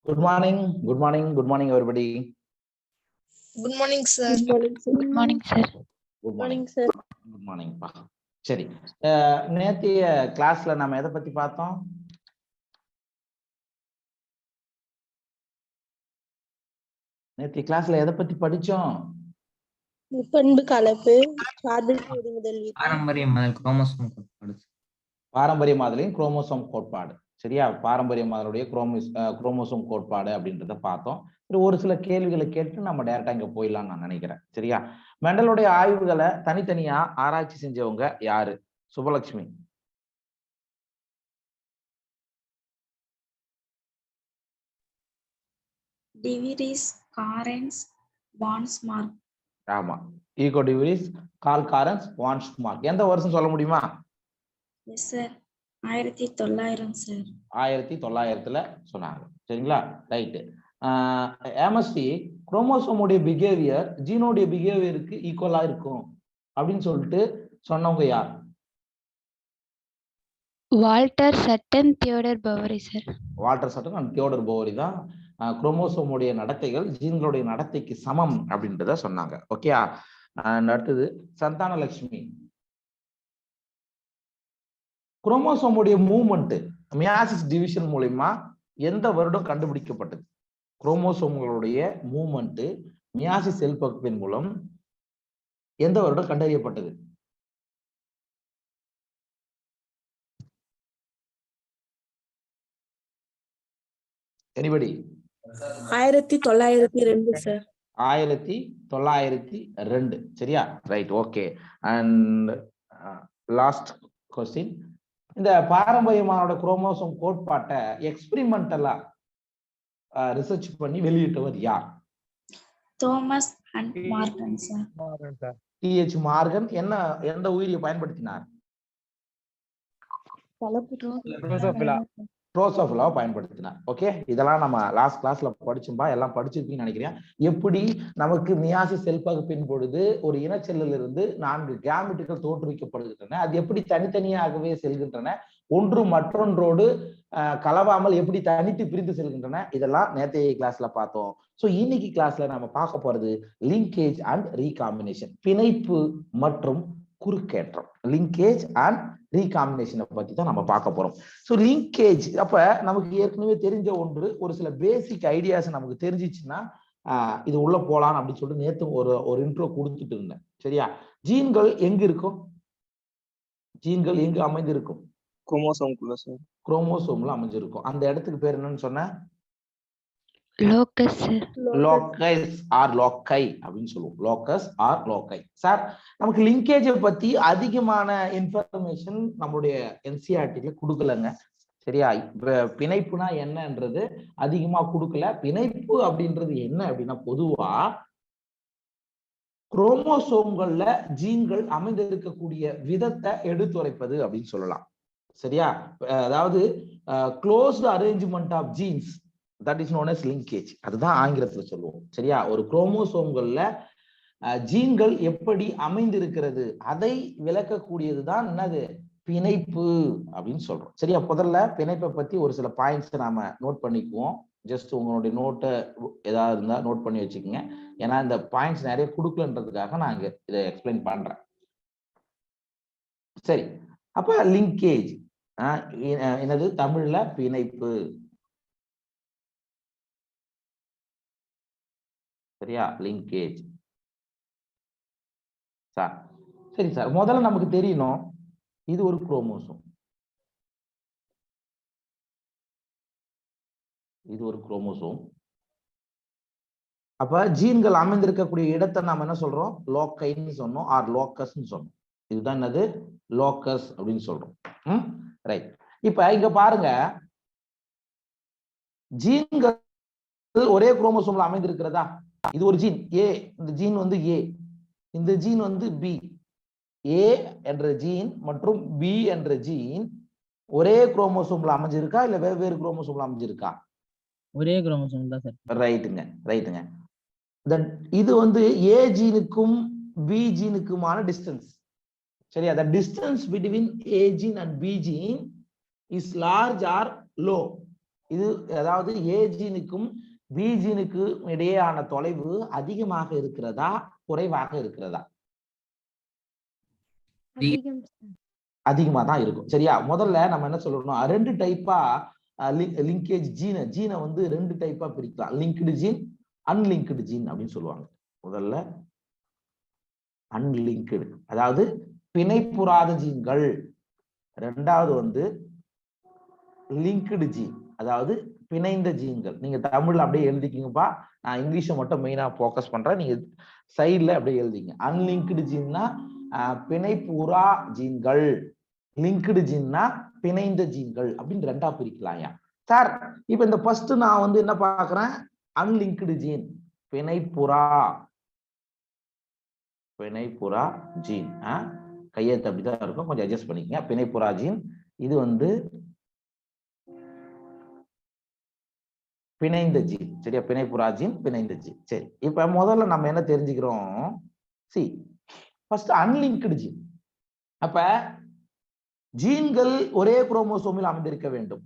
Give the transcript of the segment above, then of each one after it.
Good morning, everybody. Good morning, sir. Good morning, sir. Good Morning, sir. Good morning. சரி, நேத்திய கிளாஸ்ல நாம எதை பத்தி பார்த்தோம்? நேத்திய கிளாஸ்ல எதை பத்தி படிச்சோம்? முப்பண்பு கலப்பு, சார்பிற்கு ஒருமுதல் விதி, பாரம்பரிய மாதிரியும் குரோமோசோம் கோட்பாடு. சரியா, பாரம்பரிய மாதிரியுடைய குரோமோசோம் கோட்பாடு அப்படின்றத பார்த்தோம். ஒரு சில கேள்விகளை கேட்டு நம்ம டைரக்டா இங்க போயிடலாம் நான் நினைக்கிறேன். சரியா, மெண்டலுடைய ஆய்வுகளை தனித்தனியா ஆராய்ச்சி செஞ்சவங்க யாரு? சுபலட்சுமி. டிவிரிஸ், காரன்ஸ், வான்ஸ்மார்க். ஆமா, ஈகோ டிவிரிஸ், கால் காரன்ஸ், வான்ஸ்மார்க். எந்த வருஷம் சொல்ல முடியுமா? Yes sir, 1900 sir. 1900 சொன்னாங்க. சரிங்களா, ரைட்டு. எம்எஸ்டி குரோமோசோமுடைய பிஹேவியர் ஜீனோடைய பிஹேவியருக்கு ஈக்குவலா இருக்கும் அப்படின்னு சொல்லிட்டு சொன்னவங்க யார்? Walter Sutton, Theodor Boveri sir. Walter Sutton and Theodor Boveri தான் குரோமோசோமுடைய நடத்தைகள் ஜீன்களுடைய நடத்தைக்கு சமம் அப்படின்றத சொன்னாங்க. ஓகே, அடுத்தது சந்தானலட்சுமி. குரோமோசோமுடைய மூவ்மெண்ட் மியாசிஸ் டிவிஷன் மூலமா எந்த வருடம் கண்டுபிடிக்கப்பட்டது? குரோமோசோம்களுடைய மூவ்மெண்ட் மியாசிஸ் செல் பகுப்பின் மூலம் எந்த வருடம் கண்டறியப்பட்டது? எனிபடி? 1902 சார். 1902. சரியா, right. Okay, and last question. இந்த பாரம்பரியமான குரோமோசோம் கோட்பாட்டை எக்ஸ்பெரிமெண்டலா ரிசர்ச் பண்ணி வெளியிட்டவர் யார்? Thomas and Morgan sir. DH Morgan எந்த உயிரியை பயன்படுத்தினார்? ட்ரோசோபிலாவை பயன்படுத்தினார். ஓகே, இதெல்லாம் நம்ம லாஸ்ட் கிளாஸ்ல படிச்சும்பா, எல்லாம் படிச்சிருப்பீங்கன்னு நினைக்கிறேன். எப்படி நமக்கு மியாசிஸ் செல் பகுப்பின் பொழுது ஒரு இனச்செல்லில் இருந்து 4 கேமெட்டுகள் தோற்றுவிக்கப்படுகின்றன, அது எப்படி தனித்தனியாகவே செல்கின்றன, ஒன்று மற்றொன்றோடு கலவாமல் எப்படி தனித்து பிரிந்து செல்கின்றன, இதெல்லாம் நேற்றைய கிளாஸ்ல பார்த்தோம். ஸோ இன்னைக்கு கிளாஸ்ல நம்ம பார்க்க போறது லிங்கேஜ் அண்ட் ரீகாம்பினேஷன், பிணைப்பு மற்றும் குறுக்கேற்றம். லிங்கேஜ் அண்ட் ரீகாம்பினேஷனை பத்தி தான் நம்ம பார்க்க போறோம். ஸோ லிங்கேஜ் அப்ப நமக்கு ஏற்கனவே தெரிஞ்ச ஒன்று, ஒரு சில பேசிக் ஐடியாஸ் நமக்கு தெரிஞ்சிச்சுன்னா இது உள்ள போலாம் அப்படின்னு சொல்லிட்டு நேற்று ஒரு இன்ட்ரோ கொடுத்துட்டு இருந்தேன். சரியா, ஜீன்கள் எங்க இருக்கும்? ஜீன்கள் எங்கு அமைந்திருக்கும்? குரோமோசோம்ல அமைஞ்சிருக்கும். அந்த இடத்துக்கு பேர் என்னன்னு சொன்ன? லோக்கஸ். லோக்கஸ் ஆர் லோக்கை அப்படின்னு சொல்லுவோம். Locus R லோக்கை. சார், நமக்கு லிங்கேஜை பத்தி அதிகமான இன்ஃபர்மேஷன் நம்மளுடைய என்சிஆர்டில கொடுக்கலங்க. சரியா, பிணைப்புனா என்னன்றது அதிகமா கொடுக்கல. பிணைப்பு அப்படின்றது என்ன அப்படின்னா, பொதுவா குரோமோசோம்கள்ல ஜீன்கள் அமைந்திருக்கக்கூடிய விதத்தை எடுத்துரைப்பது அப்படின்னு சொல்லலாம். சரியா, அதாவது closed arrangement of genes, that is known as linkage. அதுதான் ஆங்கிலத்துல சொல்லுவோம். சரியா, ஒரு குரோமோசோம்கள்ல ஜீன்கள் எப்படி அமைந்திருக்கிறது அதை விளக்கக்கூடியதுதான் என்னது? பிணைப்பு அப்படின்னு சொல்றோம். சரியா, முதல்ல பிணைப்பை பத்தி ஒரு சில பாயிண்ட்ஸ் நாம நோட் பண்ணிக்குவோம். ஜஸ்ட் உங்களுடைய நோட்டை ஏதாவது இருந்தா நோட் பண்ணி வச்சுக்கோங்க. ஏன்னா இந்த பாயிண்ட்ஸ் நிறைய கொடுக்கலன்றதுக்காக நான் இங்க இதை எக்ஸ்பிளைன் பண்றேன். சரி, அப்ப லிங்கேஜ் என்னது? தமிழ்ல பிணைப்பு. சரியா, லிங்கேஜ். சார், சரி சார், முதல்ல நமக்கு தெரியணும் இது ஒரு குரோமோசோம். இது ஒரு குரோமோசோம். அப்ப ஜீன்கள் அமைந்திருக்கக்கூடிய இடத்தை நாம என்ன சொல்றோம்? லோக்கைன்னு சொன்னோம், ஆர் லோக்கஸ் சொன்னோம். இதுதான் என்னது? லோக்கஸ் அப்படின்னு சொல்றோம். ரைட். இப்ப இங்க பாருங்க, ஜீன்கள் ஒரே குரோமோசோம்ல அமைந்திருக்கிறதா? இது ஒரு ஜீன் ஏ, இந்த ஜீன் வந்து ஏ, இந்த ஜீன் வந்து பி. ஏ என்ற ஜீன் மற்றும் பி என்ற ஜீன் ஒரே குரோமோசோம்ல அமைஞ்சிருக்கா இல்ல வெவ்வேறு குரோமோசோம்ல அமைஞ்சிருக்கா? ஒரே குரோமோசோம் தான் சார். ரைட்டுங்க. இது வந்து ஏ ஜீனுக்கும் பி ஜீனுக்குமான டிஸ்டன்ஸ். சரியா, the distance between A gene and B gene is large or low? இது அதாவது ஏ ஜீனுக்கும் பி ஜீனுக்கு இடையேயான தொலைவு அதிகமாக இருக்கிறதா குறைவாக இருக்கிறதா? அதிகமா தான் இருக்கும். சரியா? முதல்ல நம்ம என்ன சொல்லணும், ரெண்டு டைப்பா லிங்கேஜ் ஜீனை வந்து ரெண்டு டைப்பா பிரிக்கலாம். லிங்க்டு ஜீன், அன்லிங்க்டு ஜீன் அப்படின்னு சொல்லுவாங்க. முதல்ல அன்லிங்க்டு அதாவது பிணைப்புறாத ஜீன்கள். ரெண்டாவது வந்து லிங்க்டு ஜீன் அதாவது பிணைந்த ஜீன்கள். நீங்க தமிழ்ல அப்படியே எழுதிக்கிங்கப்பா, நான் இங்கிலீஷை மட்டும் மெயினா போக்கஸ் பண்றேன், நீங்க சைட்ல அப்படியே எழுதிங்க. அன்லிங்க்டு ஜீன்னா பிணைப்புறா ஜீன்கள், லிங்க்டு ஜீன்னா பிணைந்த ஜீன்கள் அப்படின்னு ரெண்டா பிரிக்கலாம்யா. சார் இப்ப இந்த ஃபர்ஸ்ட் நான் வந்து என்ன பாக்குறேன், அன்லிங்க்டு ஜீன், பிணைப்புறா ஜீன். கையெழுத்து அப்படிதான் இருக்கும், கொஞ்சம் அட்ஜஸ்ட் பண்ணிக்கங்க. பிணைப்புறா ஜீன், இது வந்து பிணைந்த ஜீன். சரியா? பிணைப்புறா ஜீன், பிணைந்த ஜீன். சரி, இப்ப முதல்ல நம்ம என்ன தெரிஞ்சுக்கிறோம், ஃபர்ஸ்ட் அன்லிங்க்டு ஜீன். அப்ப ஜீன்கள் ஒரே குரோமோசோமில் அமைந்திருக்க வேண்டும்.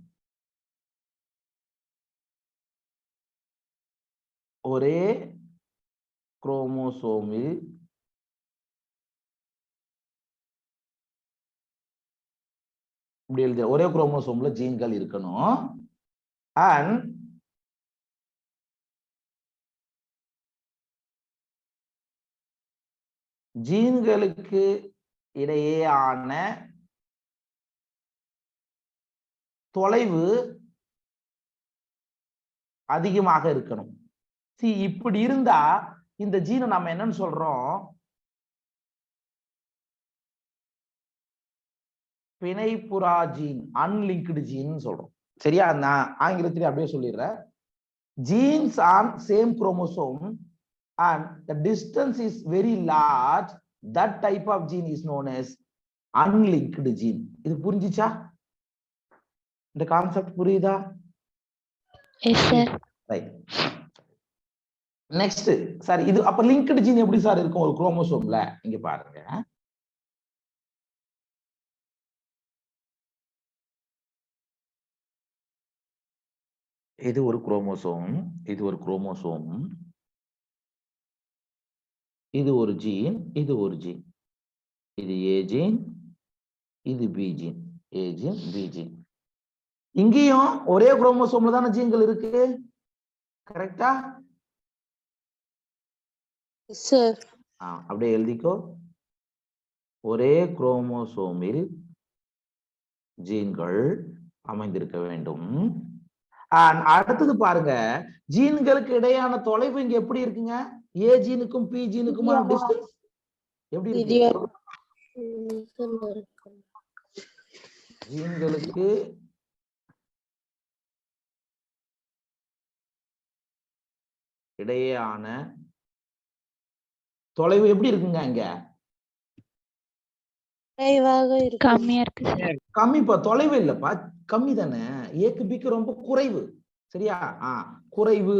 ஒரே குரோமோசோமில் இப்படி எழுதி, ஒரே குரோமோசோம்ல ஜீன்கள் இருக்கணும். அண்ட் ஜீன்களுக்கு இடையேயான தொலைவு அதிகமாக இருக்கணும். இப்படி இருந்தா இந்த ஜீனை நம்ம என்னன்னு சொல்றோம், பிணைப்புறா ஜீன், அன்லிங்க்டு ஜீன் சொல்றோம். சரியா? நான் ஆங்கிலத்திலே அப்படியே சொல்லிடுறேன். Jeans on same chromosome and the distance is very large, that type of gene is known as unlinked gene. இது புரிஞ்சிச்சா? இந்த கான்செப்ட் புரியுதா? S sir. Right. Next sir, இது அப்ப லிங்க்டு ஜீன் எப்படி சார் இருக்கும் ஒரு குரோமோசோம்ல? இங்க பாருங்க, இது ஒரு குரோமோசோம், இது ஒரு குரோமோசோம், இது ஒரு ஜீன், இது ஒரு ஜீன், இது ஏ ஜீன், இது B gene, A gene, B gene. இங்கேயும் ஒரே குரோமோசோம்ல தான ஜீன்கள் இருக்கு, கரெக்டா? சார். அப்படியே எழுதிக்கோ, ஒரே குரோமோசோமில் ஜீன்கள் அமைந்திருக்க வேண்டும். அடுத்தது பாருங்க, ஜீன்களுக்கு இடையான தொலைவு இங்க எப்படி இருக்குங்க? ஏ ஜீனுக்கும் பி ஜீனுக்குமான டிஸ்டன்ஸ் எப்படி இருக்கு? ஜீன்களுக்கு இடையேயான தொலைவு எப்படி இருக்குங்க? இங்க கம்மியா இருக்கு சார். கம்மிப்பா, தொலைவு இல்லப்பா, கம்மி தானே. ஏக்கு பிக்கு ரொம்ப குறைவு. சரியா? குறைவு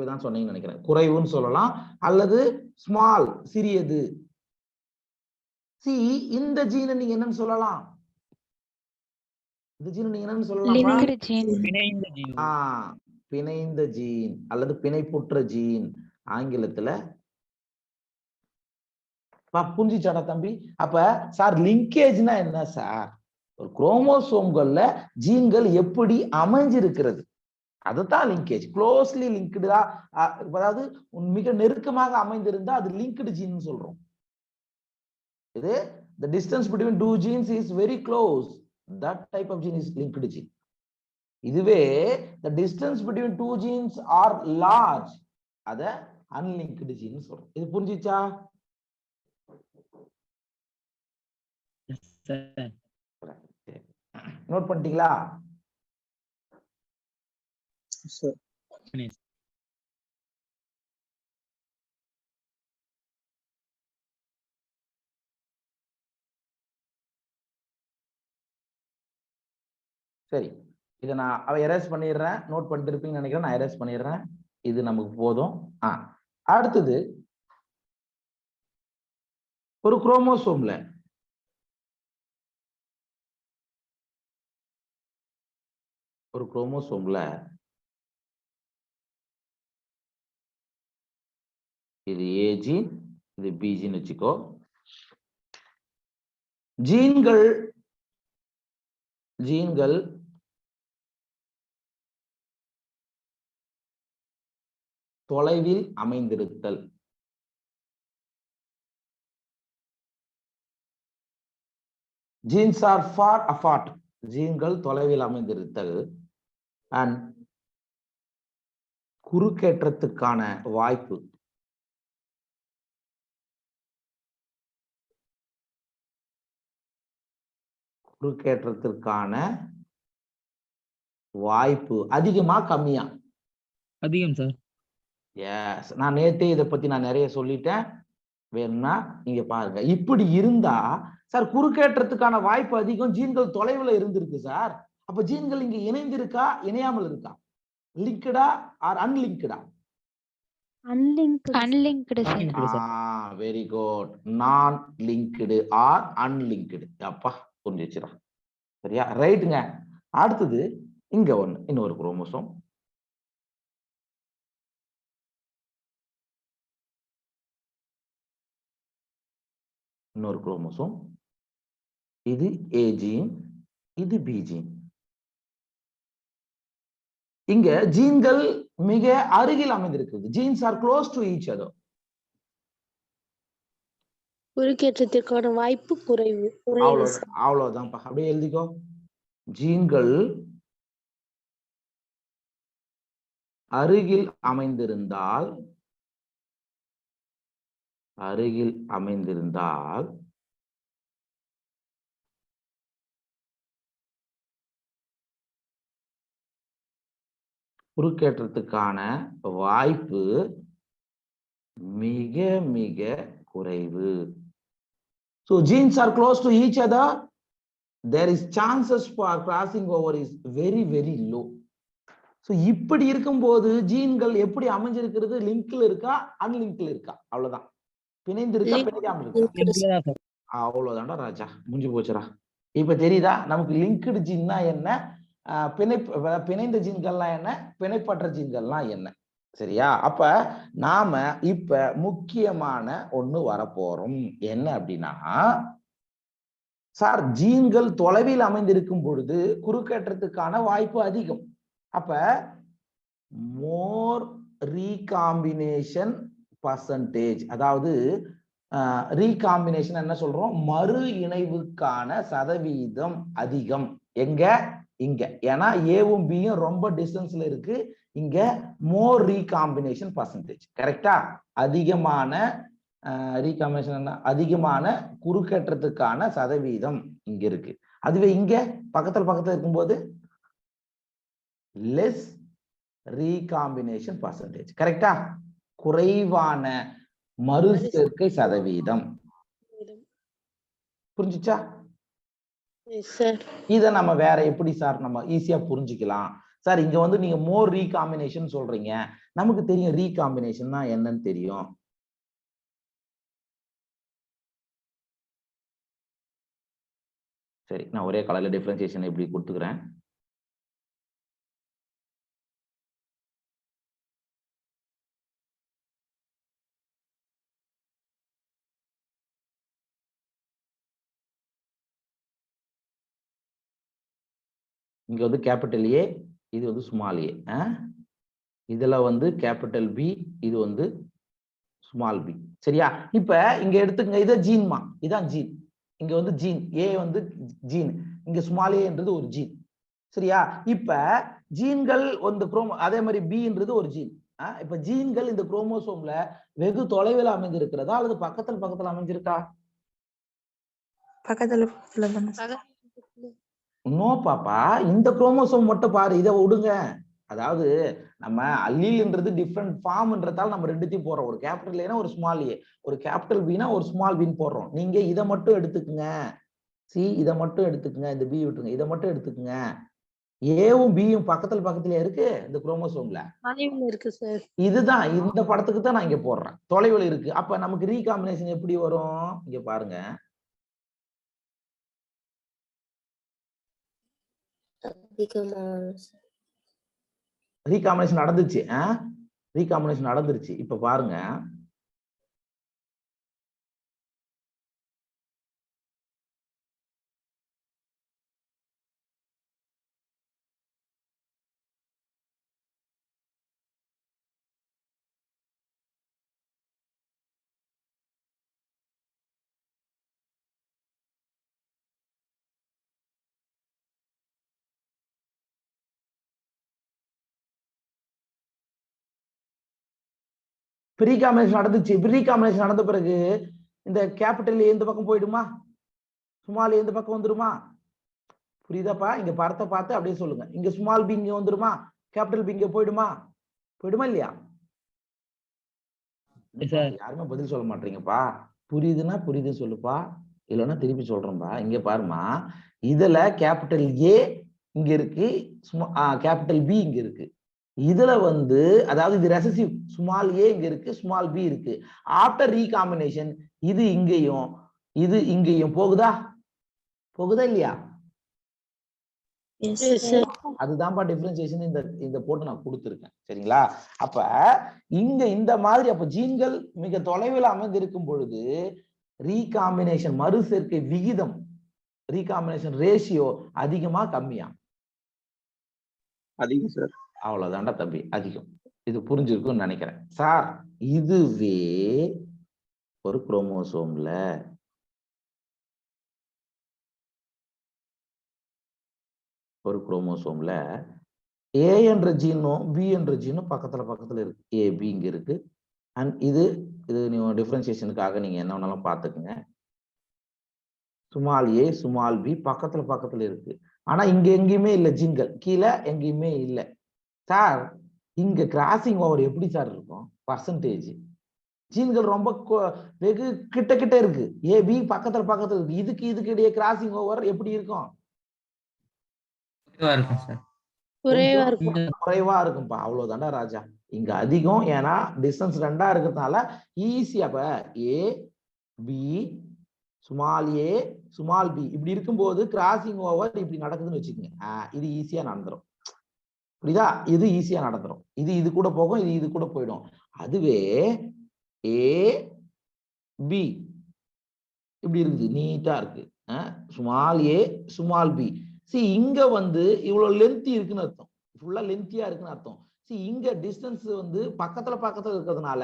தான் சொன்னீங்கன்னு நினைக்கிறேன். குறைவுன்னு சொல்லலாம், அல்லது ஸ்மால், சிறியது. இந்த ஜீனை நீங்க என்னன்னு சொல்லலாம்? இந்த ஜீனை நீங்க என்னன்னு சொல்லலாம்? பிணைந்த ஜீன் அல்லது பிணைப்புற்ற ஜீன் ஆங்கிலத்துல. புரிஞ்சுச்சாடா தம்பி? அப்ப சார் லிங்கேஜ்னா என்ன சார்? ஒரு குரோமோசோம்கள்ல ஜீன்கள் எப்படி அமைஞ்சிருக்கிறது, அதுதான் லிங்கேஜ். க்ளோஸ்லி லிங்க்டா, அதாவது மிக நெருக்கமாக அமைந்திருந்தா அது லிங்க்டு ஜீன் சொல்றோம். இது the distance between two genes is very close, that type of gene is linked gene. இதுவே the distance between two genes are large, அத unlinked gene சொல்றோம். இது புரிஞ்சிச்சா? நோட் பண்ணிட்டீங்களா? சரி, இதை நான் எரேஸ் பண்ணிடுறேன். நோட் பண்ணிட்டு இருப்பீங்கன்னு நினைக்கிறேன். நான் எரேஸ் பண்ணிடுறேன். இது நமக்கு போதும். அடுத்தது ஒரு குரோமோசோம்ல ஒரு குரோமோசோம்ல இது ஏ ஜீன், இது பி ஜீன் வச்சுக்கோ. ஜீன்கள் தொலைவில் அமைந்திருத்தல். Genes are far apart. ஜீன்கள் தொலைவில் அமைந்திருத்தல் அண்ட் குறுக்கேற்றத்துக்கான வாய்ப்பு. குறுக்கேற்றத்திற்கான வாய்ப்பு அதிகமா கம்மியா? அதிகம் சார். எஸ், நான் நேத்தே இதை பத்தி நான் நிறைய சொல்லிட்டேன், வேணும்னா இங்க பாருங்க. இப்படி இருந்தா சார் குறுக்கேற்றத்துக்கான வாய்ப்பு அதிகம், ஜீன்கள் தொலைவுல இருந்திருக்கு சார். அப்ப ஜீன்கள் இங்க இணைந்திருக்கா இணையாமல் இருக்கா? லிங்க்டா ஆர் அன்லிங்க்டா? Unlinked sir. Very good. நான் லிங்க்டு ஆர் அன்லிங்க்டு. அப்பா புரிஞ்சிச்சுடா. சரியா? ரைட்டுங்க. அடுத்தது இங்க ஒண்ணு, இன்னொரு குரோமோசோம். இன்னொரு குரோமோசோம். இது ஏ ஜீன், இது பி ஜீன். இங்க ஜீன்கள் மிக அருகில் அமைந்திருக்கிறது. Genes are close to each other. குறுக்கேற்றத்திற்கான வாய்ப்பு குறைவு. அவ்வளவுதான். அப்படியே எழுதிக்கோ. ஜீன்கள் அருகில் அமைந்திருந்தால் குறுக்கேற்றத்துக்கான வாய்ப்பு மிக மிக குறைவு. So genes are close to each other. There is chances for crossing over is very very low. So இப்படி இருக்கும்போது ஜீன்கள் எப்படி அமைஞ்சிருக்கிறது? லிங்க்ல இருக்கா அன்லிங்க்ல இருக்கா? அவ்வளவுதான். பிணைந்திருக்கா பிணைக்காம இருக்கா? அவ்வளவுதான்டா ராஜா, முடிஞ்சு போச்சுடா. இப்ப தெரியுதா நமக்கு லிங்க்டு ஜீன்னா என்ன, பிணைந்த ஜீன்கள்லாம் என்ன, பிணைப்பற்ற ஜீன்கள்லாம் என்ன? சரியா? அப்ப நாம இப்ப முக்கியமான ஒண்ணு வரப்போறோம். என்ன அப்படின்னா சார் ஜீன்கள் தொலைவில் அமைந்திருக்கும் பொழுது குறுக்கேற்றத்துக்கான வாய்ப்பு அதிகம். அப்ப மோர் ரீகாம்பினேஷன் பர்சன்டேஜ், அதாவது ரீகாம்பினேஷன் என்ன சொல்றோம், மறு இணைவுக்கான சதவீதம் அதிகம். எங்க? இங்க. ஏன்னா ஏவும் பியும் ரொம்ப டிஸ்டன்ஸ்ல இருக்கு. இங்க மோர் ரீகாம்பினேஷன் பர்சன்டேஜ். கரெக்டா? அதிகமான ரீகாம்பினேஷன், அதிகமான குறுக்கேற்றத்துக்கான சதவீதம் இங்க இருக்கு. அதுவே இங்க பக்கத்துல இருக்கும்போது லெஸ் ரீகாம்பினேஷன் பர்சன்டேஜ். கரெக்டா? குறைவான மறு சேர்க்கை சதவீதம். புரிஞ்சுச்சா? இத நம்ம வேற எப்படி சார் நம்ம ஈஸியா புரிஞ்சுக்கலாம்? சார் இங்க வந்து நீங்க மோர் ரீகாம்பினேஷன் சொல்றீங்க, நமக்கு தெரியும் ரீகாம்பினேஷன்னா என்னன்னு தெரியும். சரி, நான் ஒரே கலர்ல டிஃபரன்சியேஷன் எப்படி கொடுத்துக்கிறேன். இங்க வந்து கேபிட்டல் ஏ, இது வந்து ஸ்மால் ஏ. இதுல வந்து கேபிட்டல் பி, இது வந்து ஸ்மால் பி. சரியா? இப்ப இங்க எடுத்துக்கங்க, இத ஜீன்மா, இதான் ஜீன். இங்க வந்து ஜீன் ஏ வந்து ஜீன், இங்க ஸ்மால் ஏன்றது ஒரு ஜீன். சரியா? இப்ப ஜீன்கள் வந்து அதே மாதிரி பின்றது ஒரு ஜீன். இப்ப ஜீன்கள் இந்த குரோமோசோம்ல வெகு தொலைவில் அமைந்திருக்கிறதா அல்லது பக்கத்துல அமைஞ்சிருக்கா? பக்கத்துல. நோ பாப்பா, இந்த குரோமோசோம் மட்டும் பாரு, இதை விடுங்க. அதாவது நம்ம அல்லீல்ன்றது டிஃப்ரெண்ட் ஃபார்ம்ன்றதால நம்ம ரெண்டுத்தையும் போடுறோம். ஒரு கேபிட்டல் ஏனா ஒரு ஸ்மால் ஏ, ஒரு கேபிட்டல் பினா ஒரு ஸ்மால் பின்னு போடுறோம். நீங்க இதை மட்டும் எடுத்துக்குங்க. சி, இதை மட்டும் எடுத்துக்குங்க. இந்த பி விட்டுருங்க, இதை மட்டும் எடுத்துக்குங்க. ஏவும் பியும் பக்கத்துல இருக்கு இந்த குரோமோசோம்ல இருக்கு சார். இதுதான் இந்த படத்துக்கு தான் நான் இங்க போடுறேன், தொலைவில் இருக்கு. அப்ப நமக்கு ரீகாம்பினேஷன் எப்படி வரும்? இங்க பாருங்க. ரீகாம்பினேஷன் நடந்துச்சு. ரீகாம்பினேஷன் நடந்துருச்சு. இப்ப பாருங்க, ப்ரீ காம்பினேஷன் நடந்துச்சு. ப்ரீ காம்பினேஷன் நடந்த பிறகு இந்த கேபிட்டல் ஏ இந்த பக்கம் போயிடுமா, ஸ்மால் ஏ இந்த பக்கம் வந்துருமா? புரியுதாப்பா? இங்க படத்தை பார்த்து அப்படியே சொல்லுங்க. இங்க ஸ்மால் பி இங்க வந்துருமா, கேபிட்டல் பி இங்க போயிடுமா? போயிடுமா இல்லையா? யாருமே பதில் சொல்ல மாட்டீங்கப்பா. புரியுதுன்னா புரியுதுன்னு சொல்லுப்பா, இல்லைன்னா திருப்பி சொல்றேன்பா. இங்க பாருமா, இதுல கேபிட்டல் ஏ இங்க இருக்கு, கேபிட்டல் பி இங்க இருக்கு. இதுல வந்து அதாவது இது ரெசசிவ், ஸ்மால் ஏ இங்க இருக்கு, ஸ்மால் பி இருக்கு. ஆஃப்டர் ரீகாம்பினேஷன் இது இங்கேயும் இது இங்கேயும் போகுதா, போகுதா இல்லையா? அதுதான்ப்பா டிஃபரன்சியேஷன் இந்த போட்டு நான் கொடுத்துருக்கேன். சரிங்களா? அப்ப இங்க இந்த மாதிரி அப்ப ஜீன்கள் மிக தொலைவில் அமைந்து இருக்கும் பொழுது ரீகாம்பினேஷன் மறு சேர்க்கை விகிதம், ரீகாம்பினேஷன் ரேஷியோ அதிகமா கம்மியா? அதிகம் சார். அவ்வளவுதான்டா தம்பி, அதிகம். இது புரிஞ்சிருக்கும்னு நினைக்கிறேன் சார். இதுவே ஒரு குரோமோசோம்ல ஏ என்ற ஜீனும் பி என்ற ஜீனும் பக்கத்துல இருக்கு. ஏ பி இங்க இருக்கு. அண்ட் இது நீங்க டிஃபரன்சியேஷனுக்காக நீங்க என்ன வேணாலும் பாத்துக்குங்க. ஸ்மால் ஏ ஸ்மால் பி பக்கத்துல இருக்கு. ஆனா இங்க எங்கேயுமே இல்ல ஜீன்கள், கீழே எங்கேயுமே இல்லை சார். இங்க கிராசிங் ஓவர் எப்படி சார் இருக்கும்? பர்சன்டேஜ் ஜீன்கள் ரொம்ப வெகு கிட்ட இருக்கு. ஏ பி பக்கத்துல இருக்கு. இதுக்கு இடையே கிராசிங் ஓவர் எப்படி இருக்கும்? குறைவா இருக்கும்பா. அவ்வளவுதான்டா ராஜா. இங்க அதிகம், ஏன்னா டிஸ்டன்ஸ் 2 இருக்கிறதுனால ஈஸியா. அப்ப A B small A small B இப்படி இருக்கும்போது கிராசிங் ஓவர் இப்படி நடக்குதுன்னு வச்சுக்கோங்க. இது ஈஸியா நடந்துரும். புரியுதா? இது ஈஸியா நடந்துரும். இது கூட போகும், இது கூட போயிடும். அதுவே ஏ பி இப்படி இருக்குது, நீட்டா இருக்கு. Small A small B. இங்க வந்து இவ்வளவு லென்த்தி இருக்குன்னு அர்த்தம், ஃபுல்லா லென்த்தியா இருக்குன்னு அர்த்தம். இங்க டிஸ்டன்ஸ் வந்து பக்கத்துல இருக்கிறதுனால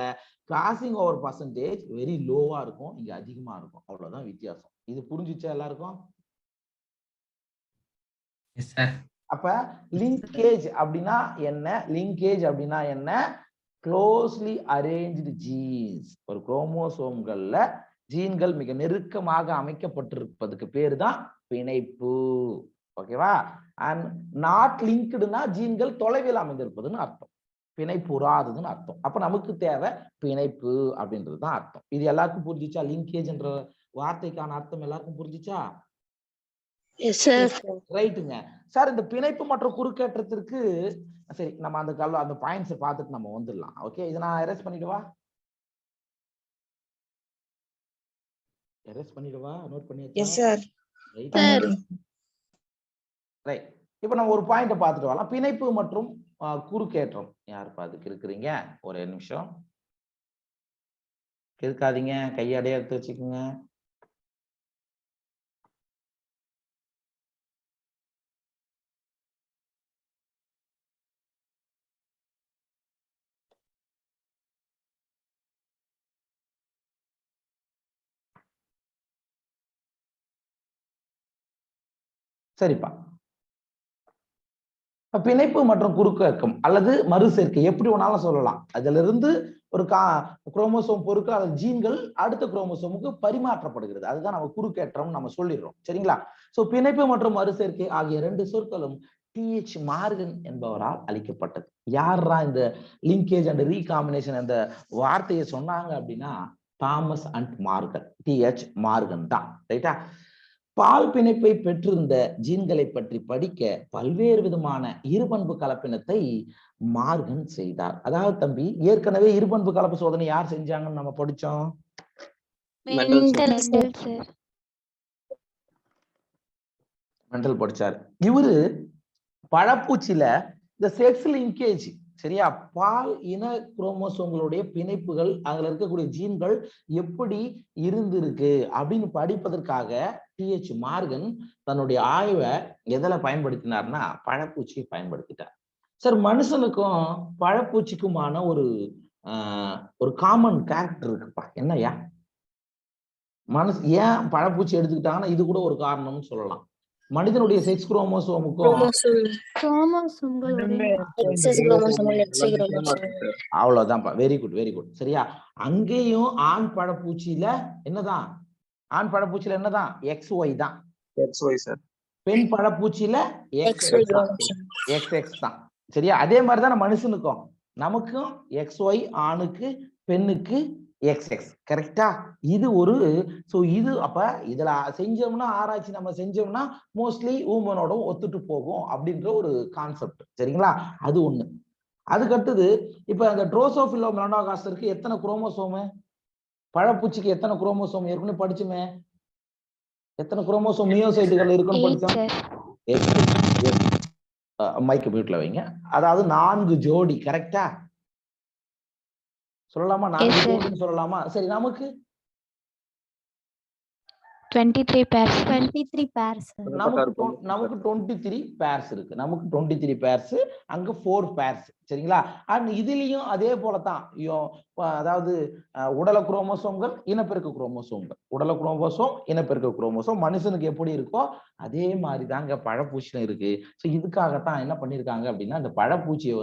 கிராசிங் ஓவர் பர்சன்டேஜ் வெரி லோவா இருக்கும், இங்க அதிகமா இருக்கும். அவ்வளவுதான் வித்தியாசம். இது புரிஞ்சுச்சா எல்லாருக்கும்? அப்ப லிங்கேஜ் அப்படின்னா என்ன? லிங்கேஜ் அப்படின்னா என்ன? Closely arranged jeans. ஒரு குரோமோசோம்கள்ல ஜீன்கள் மிக நெருக்கமாக அமைக்கப்பட்டிருப்பதுக்கு பேரு தான் பிணைப்பு. ஓகேவா? அண்ட் நாட் லிங்க்டுனா ஜீன்கள் தொலைவில் அமைந்திருப்பதுன்னு அர்த்தம், பிணைப்புறாததுன்னு அர்த்தம். அப்ப நமக்கு தேவை பிணைப்பு அப்படின்றதுதான் அர்த்தம். இது எல்லாருக்கும் புரிஞ்சிச்சா? லிங்கேஜ் என்ற வார்த்தைக்கான அர்த்தம் எல்லாருக்கும் புரிஞ்சிச்சா? ரைட்டுங்க சார். இந்த பிணைப்பு மற்றும் குறுக்கேற்றத்திற்கு சரி, நம்ம அந்த பாயிண்ட்ஸ் பார்த்துட்டு நம்ம வந்துடலாம். ஓகே, இதை நான் எரேஸ் பண்ணிடுவா? நோட் பண்ணியாச்சா? ரைட். இப்ப நம்ம ஒரு பாயிண்ட பார்த்துட்டு வரலாம். பிணைப்பு மற்றும் குறுக்கேற்றம். யார் பாத்துக்கு இருக்கிறீங்க? ஒரே நிமிஷம் இருக்காதீங்க, கையடைய எடுத்து வச்சுக்கோங்க. சரிப்பா. பிணைப்பு மற்றும் குறுக்கேற்றம் அல்லது மறு சேர்க்கை எப்படி வேணாலும் சொல்லலாம். அதுல இருந்து ஒரு குரோமோசோம் பொருட்கள் அல்லது ஜீன்கள் அடுத்த குரோமோசோமுக்கு பரிமாற்றப்படுகிறது. அதுதான் நம்ம குறுக்கேற்றம் நம்ம சொல்லிடுறோம். சரிங்களா? சோ பிணைப்பு மற்றும் மறு சேர்க்கை ஆகிய 2 சொற்களும் டிஎச் மார்கன் என்பவரால் அளிக்கப்பட்டது. யாரா இந்த லிங்கேஜ் அண்ட் ரீகாம்பினேஷன் அந்த வார்த்தையை சொன்னாங்க அப்படின்னா Thomas and Morgan, DH Morgan தான். ரைட்டா? பால் பிணைப்பை பெற்றிருந்த ஜீன்களை பற்றி படிக்க பல்வேறு விதமான இருபண்பு கலப்பினத்தை மார்கன் செய்தார். அதாவது தம்பி, ஏற்கனவே இருபண்பு கலப்பு சோதனை யார் செஞ்சாங்கன்னு நம்ம படிச்சோம்? மெண்டல் படிச்சாரு. இவரு பழப்பூச்சியில இந்த செக்ஸ் லிங்கேஜ், சரியா, பால் இன குரோமோசோம்களுடைய பிணைப்புகள், அதுல இருக்கக்கூடிய ஜீன்கள் எப்படி இருந்திருக்கு அப்படின்னு படிப்பதற்காக டிஎச் மார்கன் தன்னுடைய ஆய்வை எதில் பயன்படுத்தினார்னா பழப்பூச்சியை பயன்படுத்திட்டார். சார், மனுஷனுக்கும் பழப்பூச்சிக்குமான ஒரு காமன் கேரக்டர் இருக்குப்பா. என்னையா ஏன் பழப்பூச்சி எடுத்துக்கிட்டாங்கன்னா இது கூட ஒரு காரணம்னு சொல்லலாம். மனிதனுடைய செக்ஸ் குரோமோசோமுக்கும் அவ்வளவுதான்ப்பா. Very good, very good. சரியா, அங்கேயும் ஆண் பழப்பூச்சியில என்னதான், ஆண் பழப்பூச்சியில என்னதான் XY தான், பெண் பழப்பூச்சியில XX தான். சரியா, அதே மாதிரிதான் மனுஷனுக்கும் நமக்கும் XY ஆணுக்கு பெண்ணுக்கு XX. கரெக்டா? இது இது அப்ப இதுல செஞ்சோம்னா, ஆராய்ச்சி நம்ம செஞ்சோம்னா மோஸ்ட்லி ஊமனோட ஒத்துட்டு போகும் அப்படின்ற ஒரு கான்செப்ட். சரிங்களா, அது ஒண்ணு. அதுக்கடுத்தது இப்ப அந்த ட்ரோசோபிலா மெலனோகாஸ்டருக்கு எத்தனை குரோமோசோமு, பழப்பூச்சிக்கு எத்தனை குரோமோசோம் ஏற்கனவே படிச்சுமே, எத்தனை குரோமோசோம் மியோசைட்டுகள் இருக்குன்னு படிச்சோம். மைக் மியூட்ல வைங்க. அதாவது 4 ஜோடி. கரெக்டா சொல்லலாமா? 4 ஜோடின்னு சொல்லலாமா? சரி, நமக்கு 23 pairs. நமக்கு 23 பேர்ஸ் இருக்கு. நமக்கு 23 பேர்ஸ், அங்க 4 பேர்ஸ். சரிங்களா? அண்ட் இதுலயும் அதே போலதான், அதாவது உடல குரோமோசோம்கள், இனப்பெருக்க குரோமோசோம்கள். உடல குரோமோசோம், இனப்பெருக்க குரோமோசோம் மனுஷனுக்கு எப்படி இருக்கோ அதே மாதிரி தாங்க பழப்பூச்சியும் இருக்கு. ஸோ இதுக்காகத்தான் என்ன பண்ணிருக்காங்க அப்படின்னா, அந்த பழப்பூச்சியை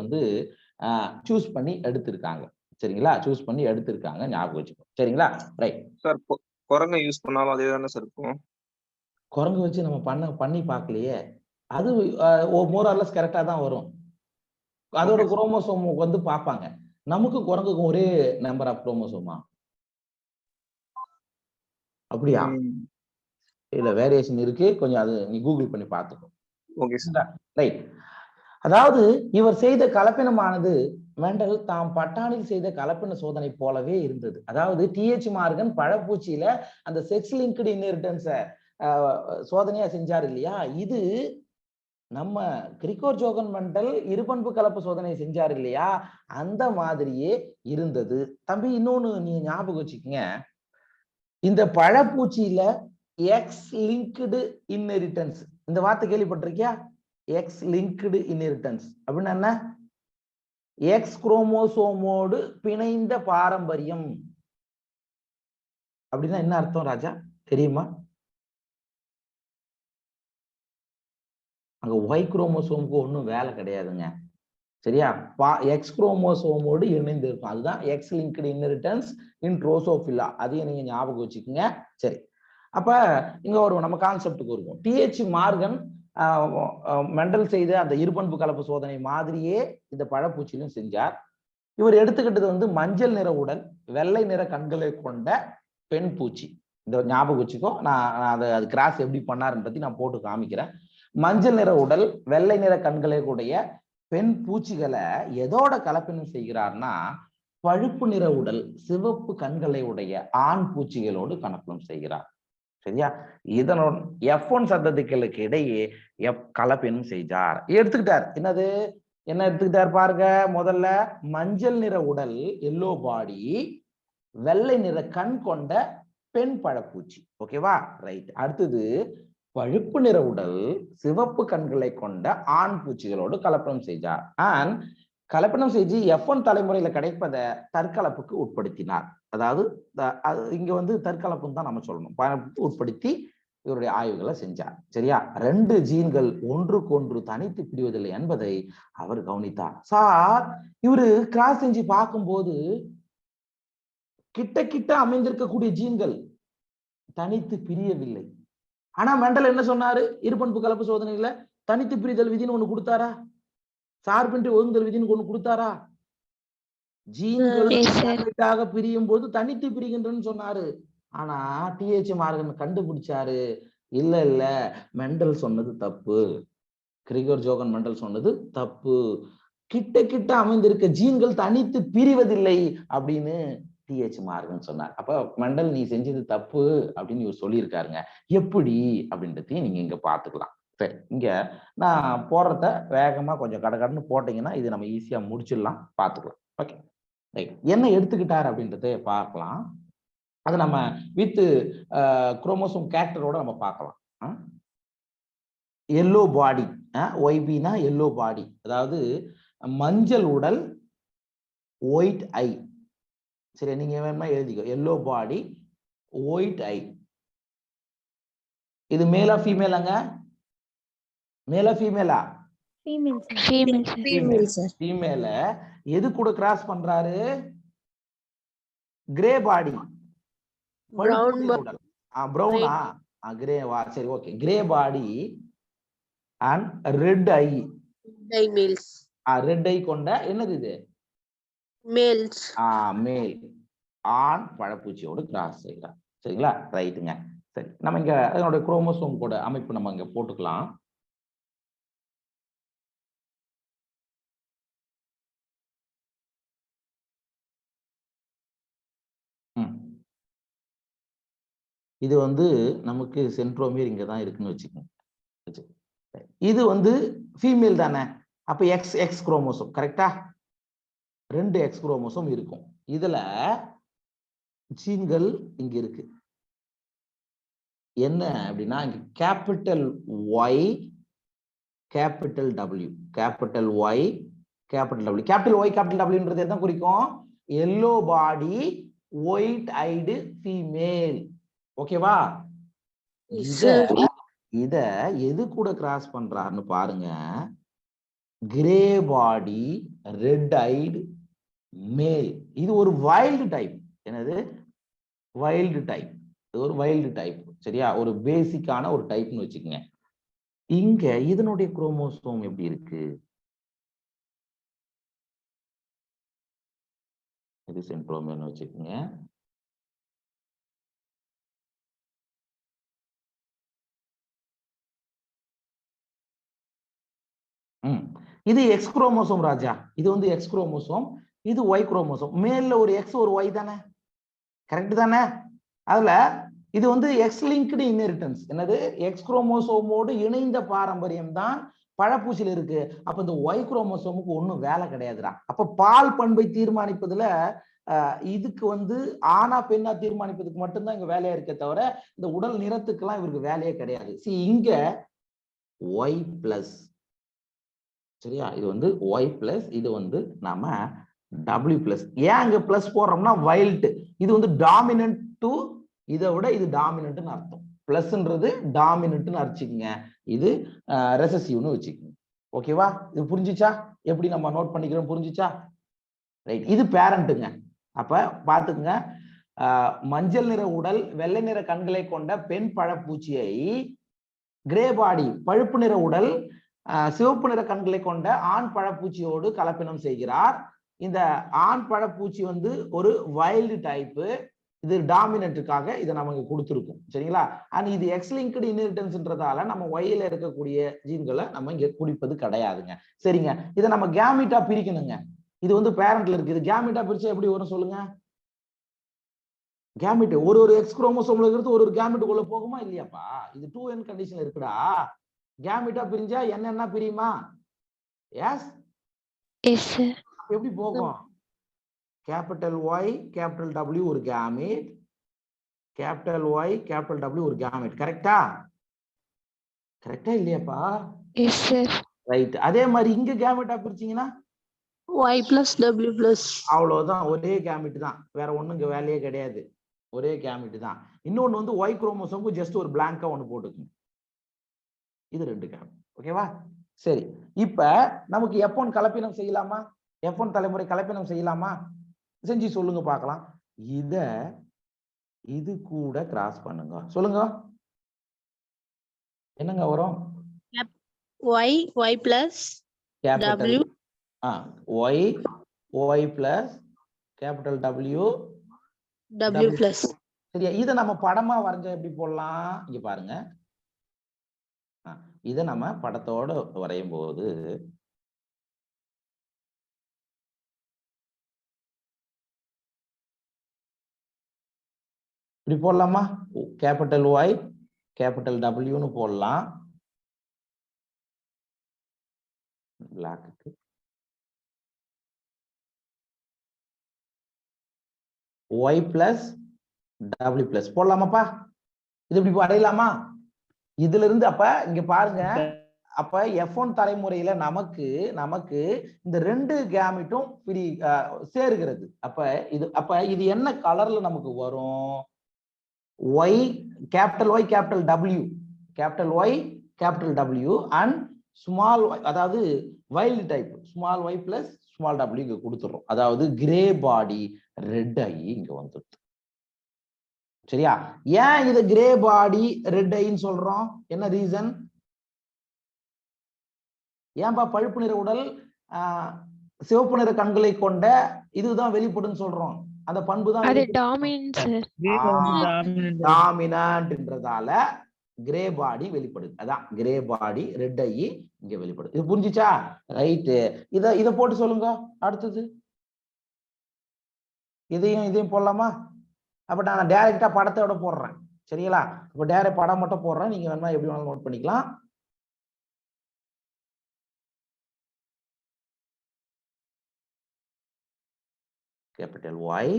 சூஸ் பண்ணி எடுத்திருக்காங்க. சரிங்களா, சூஸ் பண்ணி எடுத்திருக்காங்க, ஞாபகம் வச்சுக்கோ. சரிங்களா, ரைட் சார். குரங்கு யூஸ் பண்ணாலும் அதே தானே சார் இருக்கும். குரங்கு வச்சு நம்ம பண்ணி பார்க்கலையே. அது மோரலஸ் கரெக்டா தான் வரும். அதோட குரோமோசோம் பார்ப்பாங்க. நமக்கு குரங்குக்கும் ஒரே நம்பர் ஆஃப் குரோமோசோமா? அப்படியா? இல்ல, வேரியேஷன் இருக்கு கொஞ்சம். அது நீ கூகுள் பண்ணி பார்த்துக்கோ. Okay sir, right. அதாவது இவர் செய்த கலப்பினமானது மெண்டல் தாம் பட்டாணில் செய்த கலப்பின சோதனை போலவே இருந்தது. அதாவது டிஎச் மார்கன் பழப்பூச்சியில அந்த செக்ஸ் லிங்க்டு இன்ஹெரிட்டன்ஸை சோதனையா செஞ்சார் இல்லையா, இது நம்ம கிரிகோர் ஜோகன் மெண்டல் இருபண்பு கலப்பு சோதனை செஞ்சார் இல்லையா, அந்த மாதிரியே இருந்தது. தம்பி, இன்னொன்னு நீ ஞாபகம் வச்சுக்கங்க, இந்த பழப்பூச்சியில எக்ஸ் லிங்க்டு இன்ஹெரிட்டன்ஸ், இந்த வார்த்தை கேள்விப்பட்டிருக்கியா? எக்ஸ் லிங்க்டு இன்ஹெரிட்டன்ஸ் அப்படின்னா என்ன? எக்ஸ் குரோமோசோமோடு பிணைந்த பாரம்பரியம் அப்படின்னா என்ன அர்த்தம் ராஜா, தெரியுமா? அங்க ஒய் குரோமோசோமுக்கு ஒன்றும் வேலை கிடையாதுங்க. சரியா, எக்ஸ் குரோமோசோமோடு இணைந்து இருக்கும். அதுதான் எக்ஸ் லிங்க்டு இன்ஹெரிட்டன்ஸ் இன் ட்ரோசோபிலா. அதையும் நீங்க ஞாபகம் வச்சுக்கோங்க. சரி, அப்ப இங்க நம்ம கான்செப்டுக்கு வருவோம். டிஎச் மார்கன் மெண்டல் செய்த அந்த இருபண்பு கலப்பு சோதனை மாதிரியே இந்த பழப்பூச்சியிலும் செஞ்சார். இவர் எடுத்துக்கிட்டது மஞ்சள் நிற உடல், வெள்ளை நிற கண்களை கொண்ட பெண் பூச்சி. இந்த ஞாபகம் வச்சுக்கோ. நான் அது கிராஸ் எப்படி பண்ணாருன்னு பத்தி நான் போட்டு காமிக்கிறேன். மஞ்சள் நிற உடல், வெள்ளை நிற கண்களை கூடிய பெண் பூச்சிகளை எதோட கலப்பினம் செய்கிறார்னா, பழுப்பு நிற உடல், சிவப்பு கண்களை உடைய ஆண் பூச்சிகளோடு கலப்பினம் செய்கிறார். சரியா, இதனோட F1 சந்ததிகளுக்கு இடையே கலப்பினம் செய்தார். எடுத்துக்கிட்டார். என்ன எடுத்துக்கிட்டார் பாருங்க. முதல்ல மஞ்சள் நிற உடல், எல்லோ பாடி, வெள்ளை நிற கண் கொண்ட பெண் பழப்பூச்சி. ஓகேவா, ரைட். அடுத்தது பழுப்பு நிற உடல், சிவப்பு கண்களை கொண்ட ஆண் பூச்சிகளோடு கலப்பனம் செய்தார். அண்ட் கலப்பனம் செஞ்சு F1 தலைமுறையில கிடைப்பதை தற்கலப்புக்கு உட்படுத்தினார். அதாவது இங்க தற்கலப்புன்னு தான் நம்ம சொல்லணும். உட்படுத்தி இவருடைய ஆய்வுகளை செஞ்சார். சரியா, 2 ஜீன்கள் ஒன்றுக்கொன்று தனித்து பிரிவதில்லை என்பதை அவர் கவனித்தார். சார், இவரு கிராஸ் செஞ்சு பார்க்கும்போது கிட்ட அமைந்திருக்கக்கூடிய ஜீன்கள் தனித்து பிரியவில்லை. ஆனா மெண்டல் என்ன சொன்னாரு? இருபண்பு கலப்பு சோதனையில தனித்து பிரிதல் விதின்னு ஒண்ணு கொடுத்தாரா? சார்பின்றி ஒதுங்குதல் விதின்னு ஒண்ணு கொடுத்தாரா? ஜீன்கள் பிரியும் போது தனித்து பிரிகின்றன்னு சொன்னாரு. ஆனா டிஎச் மார்கன் கண்டுபிடிச்சாரு, இல்ல மெண்டல் சொன்னது தப்பு, கிரிகோர் ஜோகன் மெண்டல் சொன்னது தப்பு, கிட்ட அமைந்திருக்க ஜீன்கள் தனித்து பிரிவதில்லை அப்படின்னு டிஎச் மார்கன் சொன்னார். அப்ப மெண்டல் நீ செஞ்சது தப்பு அப்படின்னு இவர் சொல்லியிருக்காருங்க. எப்படி அப்படின்றதையும் நீங்க இங்க பாத்துக்கலாம். சரி, இங்க நான் போடுறத வேகமா கொஞ்சம் கடகடன்னு போட்டீங்கன்னா இது நம்ம ஈஸியா முடிச்சிடலாம், பார்த்துக்கலாம். Okay, right. என்ன எடுத்துக்கிட்டார் அப்படின்றத பார்க்கலாம். அது நம்ம வித் குரோமோசோம் கேரக்டரோட நம்ம பார்க்கலாம். எல்லோ பாடி, ஒய்பினா எல்லோ பாடி, அதாவது மஞ்சள் உடல், ஒயிட் ஐ. சரி, நீங்க வேணுமா எழுதிக்கோ, எல்லோ பாடி, ஒயிட் ஐ. இது மேலா ஃபீமேலாங்க? மேலா ஃபீமேலா? Female sir. Female, sir. ஃபீமேல எது கூட கிராஸ் பண்றாரு? கிரே பாடி, Brown உடல். பிரவுனா? கிரேவா? சரி, okay. Grey body and red eye. males. Red eye கொண்ட என்னது இது? Males. மேல், ஆண் பழப்பூச்சியோடு கிராஸ் செய்யலாம். சரிங்களா? ரைட்டுங்க. சரி, நம்ம இங்க அதனுடைய குரோமோசோம் கூட அமைப்பு நம்ம இங்க போட்டுக்கலாம். இது வந்து நமக்கு சென்ட்ரோமியர் இங்க தான் இருக்குன்னு வச்சுக்கோங்க. இது வந்து ஃபீமேல் தானே, அப்ப எக்ஸ் எக்ஸ் குரோமோசோம் கரெக்டா? 2 எக்ஸ் குரோமோசோம் இருக்கும். இதுல ஜீன்கள் இங்க இருக்கு. என்ன அப்படின்னா இங்க capital Y, capital W, capital Y, capital W. Capital Y capital டபிள்யூன்றது என்ன குறிக்கும்? Yellow body, white eyed female. ஓகேவா? இத எது கூட கிராஸ் பண்றாருன்னு பாருங்க. கிரே பாடி, ரெட் ஐடு மேல். இது ஒரு வைல்டு டைப். என்னது? Wild type. இது ஒரு வைல்டு டைப். சரியா? ஒரு பேசிக்கான ஒரு டைப்னு வச்சுக்கோங்க. இங்க இதனுடைய குரோமோசோம் எப்படி இருக்கு? இது சென்ட்ரோமியர்னு வச்சுக்கோங்க. இது எக்ஸ் குரோமோசோம் ராஜா. இது வந்து எக்ஸ் குரோமோசோம், இது ஒய் குரோமோசோம். மேல்ல ஒரு எக்ஸ் ஒரு ஒய் தானே, கரெக்ட் தானே? அதுல இது வந்து எக்ஸ் லிங்க்டு இன்ஹெரிட்டன்ஸ். என்னது? எக்ஸ் குரோமோசோமோடு இணைந்த பாரம்பரியம் தான் பழப்பூச்சியில் இருக்கு. அப்ப இந்த ஒய் குரோமோசோமுக்கு ஒன்றும் வேலை கிடையாதுடா. அப்ப பால் பண்பை தீர்மானிப்பதுல இதுக்கு வந்து ஆனா பெண்ணா தீர்மானிப்பதுக்கு மட்டும்தான் இங்க வேலையா இருக்கே தவிர இந்த உடல் நிறத்துக்கெல்லாம் இவருக்கு வேலையே கிடையாது. இங்க ஒய் பிளஸ், சரியா? இது வந்து ஒய் பிளஸ், இது வந்து நாம டபிள்யூ பிளஸ். ஏன் இங்க பிளஸ் போடுறோம்னா வைல்ட், இது வந்து டாமினன்ட் டு, இதை விட இது டாமினன்ட்னு அர்த்தம். பிளஸ்ன்றது டாமினன்ட்னு அர்த்தம். இது ரெசசிவ்னு வச்சுக்கோங்க. ஓகேவா? இது புரிஞ்சுச்சா? எப்படி நம்ம நோட் பண்ணிக்கிறோம், புரிஞ்சுச்சா? ரைட். இது பேரண்ட்டுங்க. அப்ப பாத்துக்குங்க, மஞ்சள் நிற உடல், வெள்ளை நிற கண்களை கொண்ட பெண் பழப்பூச்சியை கிரே பாடி, பழுப்பு நிற உடல், சிவப்பு நிற கண்களை கொண்ட ஆண் பழப்பூச்சியோடு கலப்பினம் செய்கிறார். இந்த ஆண் பழப்பூச்சி வந்து ஒரு வைல்டு டைப்பு. இது டாமினன்ட்டுக்காக இதை நமக்கு கொடுத்துருக்கும். சரிங்களா? அண்ட் இது எக்ஸ் லிங்க்டு இன்ஹெரிட்டன்ஸ்ன்றதால நம்ம ஒய்ல இருக்கக்கூடிய ஜீன்களை நம்ம இங்க குறிப்பது கிடையாதுங்க. சரிங்க, இதை நம்ம கேமிட்டா பிரிக்கணுங்க. இது வந்து பேரண்ட்ல இருக்கு. இது கேமிட்டா பிரிச்சா எப்படி வரும் சொல்லுங்க? கேமிட் ஒரு ஒரு எக்ஸ் குரோமோசோம்ல இருக்கிறது ஒரு ஒரு கேமிட்டுக்குள்ள போகுமா இல்லையாப்பா? இது 2n கண்டிஷன்ல இருக்குடா. கேமிட்டா பிரிஞ்சா என்ன பிரியுமா? S S sir. எப்படி போகும்? கேபிட்டல் ஒய் கேபிட்டல் டபிள்யூ ஒரு gamete, capital Y capital W ஒரு கேமிட். கரெக்டா? கரெக்டா இல்லையாப்பா? Yes sir. ரைட். அதே மாதிரி இங்க கேமிட்டா பிரிச்சீங்கன்னா Y plus W plus. அவ்வளவுதான், ஒரே கேமிட் தான், வேற ஒண்ணும் இங்க வேலையே கிடையாது. ஒரே கேமிட் தான். இன்னொன்னு வந்து ஒய் குரோமோசோமுக்கு ஜஸ்ட் ஒரு பிளாங்கா ஒண்ணு போட்டுக்கோங்க. இது 2 கேமிட். ஓகேவா? சரி, இப்ப நமக்கு F1 கலப்பினம் செய்யலாமா? F1 தலைமுறை கலப்பினம் செய்யலாமா? செஞ்சு சொல்லுங்க பார்க்கலாம். இது கூட கிராஸ் பண்ணுங்க. சொல்லுங்க, என்னங்க வரும்? Y plus capital W. Y plus capital W W plus. சரியா? இதை நம்ம படமா வரைஞ்சா எப்படி போடலாம்? இங்க பாருங்க, இதை நம்ம படத்தோட வரையும் போது இப்படி போடலாமா? கேபிட்டல் ஒய் கேபிட்டல் டபிள்யூன்னு போடலாம். Black y plus w plus போடலாமாப்பா? இது இப்படி அடையலாமா? இதுல இருந்து அப்ப இங்க பாருங்க, அப்ப F1 தலைமுறையில நமக்கு இந்த ரெண்டு கேமிட்டும் சேருகிறது. அப்ப இது என்ன கலர்ல நமக்கு வரும்? Y capital W, capital Y capital W and small y, அதாவது wild type small y plus small w இங்க கொடுத்துறோம். அதாவது கிரே பாடி ரெட் ஐ இங்க வந்துடுது. சரியா? ஏன் இது கிரே பாடி ரெட் ஐன்னு சொல்றோம்? என்ன ரீசன்? ஏன்பா பழுப்பு நிற உடல் சிவப்பு நிற கண்களை கொண்ட இதுதான் வெளிப்படுன்னு சொல்றோம்? அந்த பண்பு தான் டாமினன்ட்ன்றதால கிரே பாடி வெளிப்படுது. அதான் கிரே பாடி ரெட் ஐ இங்க வெளிப்படுது. இது புரிஞ்சுச்சா? ரைட்டு. இத போட்டு சொல்லுங்க. அடுத்தது இதையும் போடலாமா? அப்ப நான் டைரக்டா படத்தோட போடுறேன். சரிங்களா? இப்ப டைரக்ட் படம் மட்டும் போடுறேன். நீங்க வேணா எப்படி வேணாலும் நோட் பண்ணிக்கலாம். கேபிட்டல் Y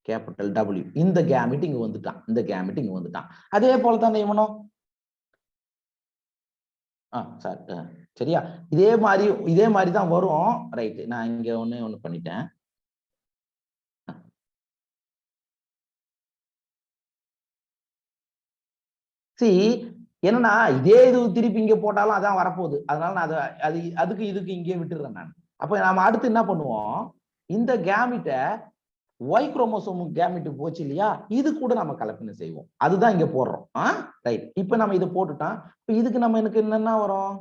கேபிட்டல் W இந்த கேமெட் இங்க வந்துட்டான். அதே போல தான் செய்யணும். சரியா? இதே மாதிரி தான் வரும். ரைட். நான் இங்க ஒண்ணு பண்ணிட்டேன். என்னன்னா இதே இது திருப்பி இங்க போட்டாலும் அதான் வரப்போகுது. அதனால நான் அதுக்கு இதுக்கு இங்கே விட்டுறேன் நான். அப்ப நாம அடுத்து என்ன பண்ணுவோம்? இந்த கேமிட்ட Y குரோமோசோம் கேமிட் போச்சு இல்லையா? இது கூட நம்ம கலப்பின செய்வோம். அதுதான் இங்க போடுறோம். ரைட். இப்ப நம்ம இதை போட்டுட்டோம். இப்ப இதுக்கு நம்ம எனக்கு என்னன்னா வரும்?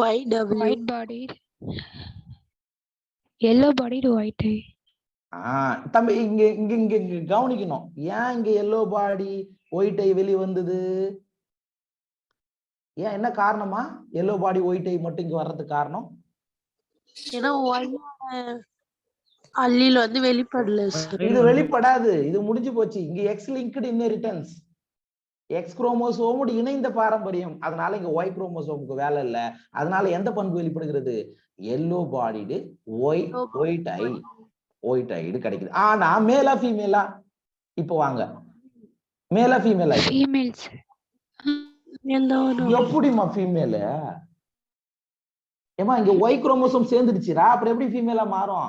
white body, yellow body to white eye. தம்பி இங்க கவனிக்கணும். ஏன் இங்க எல்லோ பாடி ஒயிட் ஐ வெளியே வந்தது? ஏன் என்ன காரணமா எல்லோ பாடி ஒயிட் ஐ மட்டும் இங்க வர்றதுக்கு காரணம்? ஏன்னா அல்லீல் வந்து வெளிப்படல. இது வெளிப்படாது. இது முடிஞ்சு போச்சு. இங்க எக்ஸ் லிங்க்டு இன்ஹெரிட்டன்ஸ், எக்ஸ் குரோமோசோமோடு இணைந்த பாரம்பரியம். அதனால இங்க ஒய் குரோமோசோமுக்கு வேலை இல்ல. அதனால எந்த பண்பு வெளிப்படுகிறது? எல்லோ பாடிடு ஒயிட் ஐடு கிடைக்குது. ஆனா மேலா ஃபீமேலா? இப்போ வாங்க, மேலா ஃபீமேலா? எப்படிமா ஃபீமேல்? ஏமா இங்க ஒய் குரோமோசோம் சேர்ந்துடுச்சுடா, அப்புறம் எப்படி ஃபீமேலா மாறும்?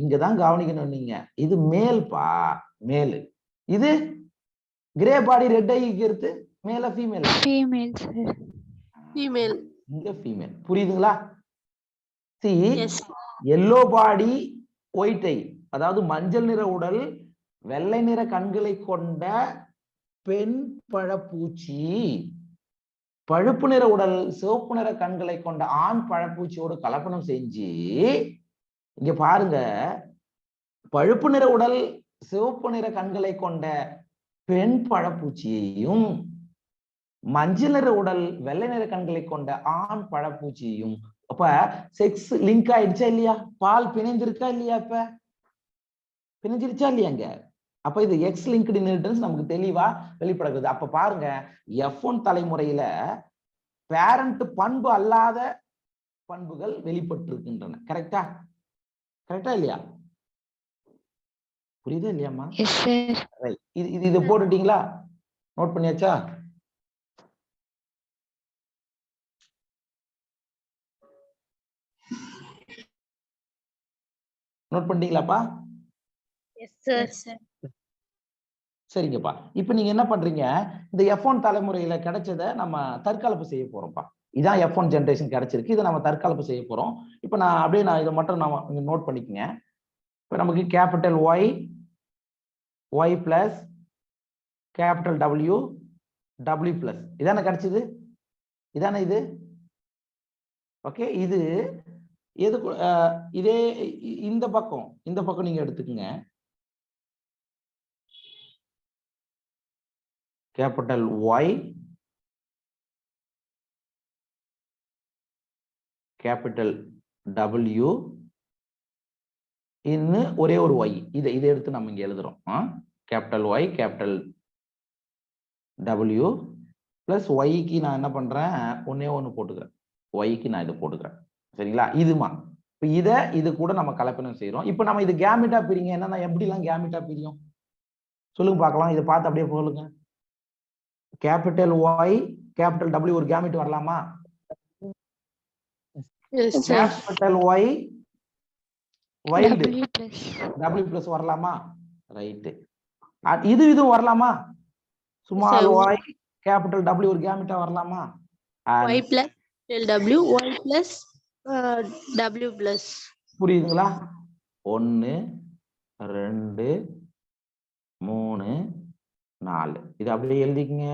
இங்கதான் கவனிக்கணும் நீங்க. இது மேல்பா, மேல். இது கிரே பாடி ரெட் ஐக்கு மேல ஃபீமேல்? ஃபீமேல். இங்க ஃபீமேல். புரியுதுங்களா? எல்லோ பாடி ஒயிட் ஐ, அதாவது மஞ்சள் நிற உடல் வெள்ளை நிற கண்களை கொண்ட பெண் பழப்பூச்சி, பழுப்பு நிற உடல் சிவப்பு நிற கண்களை கொண்ட ஆண் பழப்பூச்சியோடு கலப்பனம் செஞ்சு, இங்க பாருங்க, பழுப்பு நிற உடல் சிவப்பு நிற கண்களை கொண்ட பெண் பழப்பூச்சியையும் மஞ்சள் நிற உடல் வெள்ளை நிற கண்களை கொண்ட ஆண் பழப்பூச்சியையும், அப்ப செக்ஸ் லிங்க் ஆயிடுச்சா இல்லையா? பால் பிணைஞ்சிருக்கா இல்லையா? இப்ப பிணைஞ்சிருச்சா இல்லையாங்க? அப்ப இது எக்ஸ் லிங்க்டு இன்ஹெரிட்டன்ஸ் நமக்கு தெளிவா வெளிப்படுகிறது. அப்ப பாருங்க, F1 தலைமுறையில பேரண்ட் பண்பு அல்லாத பண்புகள் வெளிப்பட்டு இருக்கின்றன. கரெக்டா இல்லையா? புரியுதா இல்லையாமா? இது போட்டுட்டீங்களா? நோட் பண்ணியாச்சா? நோட் பண்ணிட்டீங்களாப்பா? சரிங்கப்பா. இப்ப நீங்க என்ன பண்றீங்க? இந்த F1 தலைமுறையில கிடைச்சதை நம்ம தற்காலப்பு செய்ய போறோம்ப்பா. இதான் F1 ஜெனரேஷன் கிடைச்சிருக்கு. இதை நம்ம தற்காலப்பு செய்ய போறோம். இப்ப நான் இதை மட்டும் நம்ம நோட் பண்ணிக்கங்க. இப்ப நமக்கு capital Y plus capital W plus இதானே கிடைச்சது? இதானே இது? ஓகே. இது எது? இதே இந்த பக்கம் நீங்க எடுத்துக்கங்க. கேபிட்டல் Y கேபிட்டல் W இன்னும் ஒரே ஒரு Y. இதை எடுத்து நம்ம இங்க எழுதுறோம். Capital Y capital W plus ஒய்க்கு நான் என்ன பண்றேன், ஒன்னே ஒன்று போட்டுக்கிறேன். ஒய்க்கு நான் இதை போட்டுக்கிறேன். சரிங்களா? இதுமா இப்போ இது கூட நம்ம கலப்பினம் செய்யறோம். இப்போ நம்ம இது கேமிட்டா பிரிங்க. என்னன்னா எப்படிலாம் கேமிட்டா பிரியும் சொல்லுங்க பார்க்கலாம். இதை பார்த்து அப்படியே சொல்லுங்க. கேபிட்டல் ஒய் கேபிட்டல் டபிள்யூ ஒரு கேமிட் வரலாமா? Capital Y wild W plus வரலாமா? ரைட்டு. இதுவும் வரலாமா? ஸ்மால் ஒய் கேபிட்டல் டபிள்யூ ஒரு கேமிட்டா வரலாமா? y plus w y plus w plus. புரியுதுங்களா? 1 2 3 4 இது அப்படியே எழுதிக்கங்க.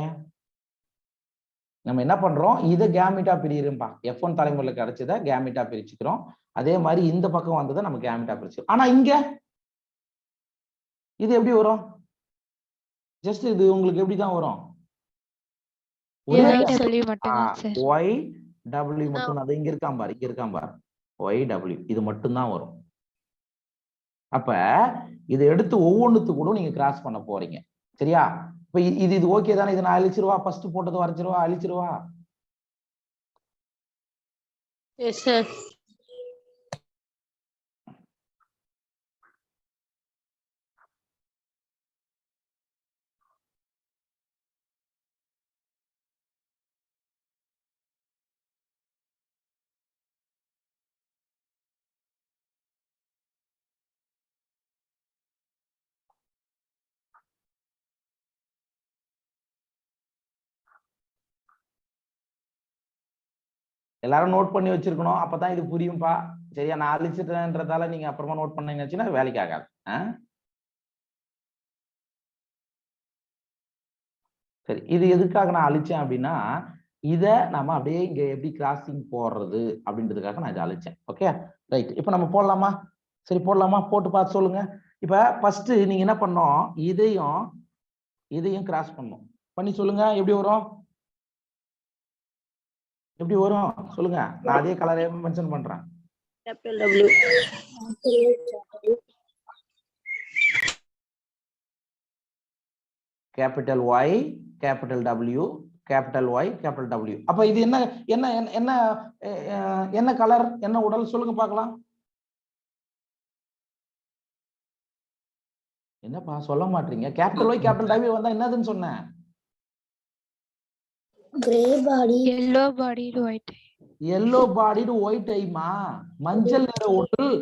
நம்ம என்ன பண்றோம், இதை கேமிட்டா பிரியிருப்பா. F1 தலைமுறையில கிடைச்சதை கேமிட்டா பிரிச்சுக்கிறோம். அதே மாதிரி இந்த பக்கம் வந்ததை நம்ம கேமிட்டா பிரிச்சுக்கிறோம். ஆனா இங்க இது எப்படி வரும்? ஜஸ்ட் இது உங்களுக்கு எப்படிதான் வரும்? Y W மட்டும்தான் சார். Y W மட்டும் அது இங்க இருக்காம் பாரு. Y W இது மட்டும்தான் வரும். அப்ப இதை எடுத்து ஒவ்வொன்றுத்து கூட நீங்க கிராஸ் பண்ண போறீங்க. சரியா? இப்ப இது ஓகே தானே? இதை நான் அழிச்சிருவா, ஃபர்ஸ்ட் போட்டது வரைச்சிருவா, அழிச்சிருவா. Yes sir. எல்லாரும் நோட் பண்ணி வச்சிருக்கணும், அப்பதான் இது புரியும்பா. சரியா? நான் அழிச்சிட்டேன்றதால நீங்க அப்புறமா நோட் பண்ணீங்கன்னா வேலைக்கு ஆகாது. சரி, இது எதுக்காக நான் அழிச்சேன் அப்படின்னா, இதை நம்ம அப்படியே இங்க எப்படி கிராசிங் போடுறது அப்படின்றதுக்காக நான் இதை அழிச்சேன். Okay right. இப்ப நம்ம போடலாமா? சரி போடலாமா? போட்டு பார்த்து சொல்லுங்க. இப்ப ஃபர்ஸ்ட் நீங்க என்ன பண்ணோம், இதையும் கிராஸ் பண்ணணும். பண்ணி சொல்லுங்க எப்படி வரும்? எப்படி வரும் சொல்லுங்க. நான் அதே கலரே மென்ஷன் பண்றேன். Capital W capital Y capital W capital Y capital W. அப்ப இது என்ன என்ன என்ன என்ன கலர், என்ன உடல் சொல்லுங்க பார்க்கலாம். என்னப்பா சொல்ல மாட்டீங்க? கேபிட்டல் Y கேபிட்டல் W வந்தா என்னதுன்னு சொன்னேன்? Grey body, yellow body, white eye. yellow body white eye மா, மஞ்சள் நிற உடல்.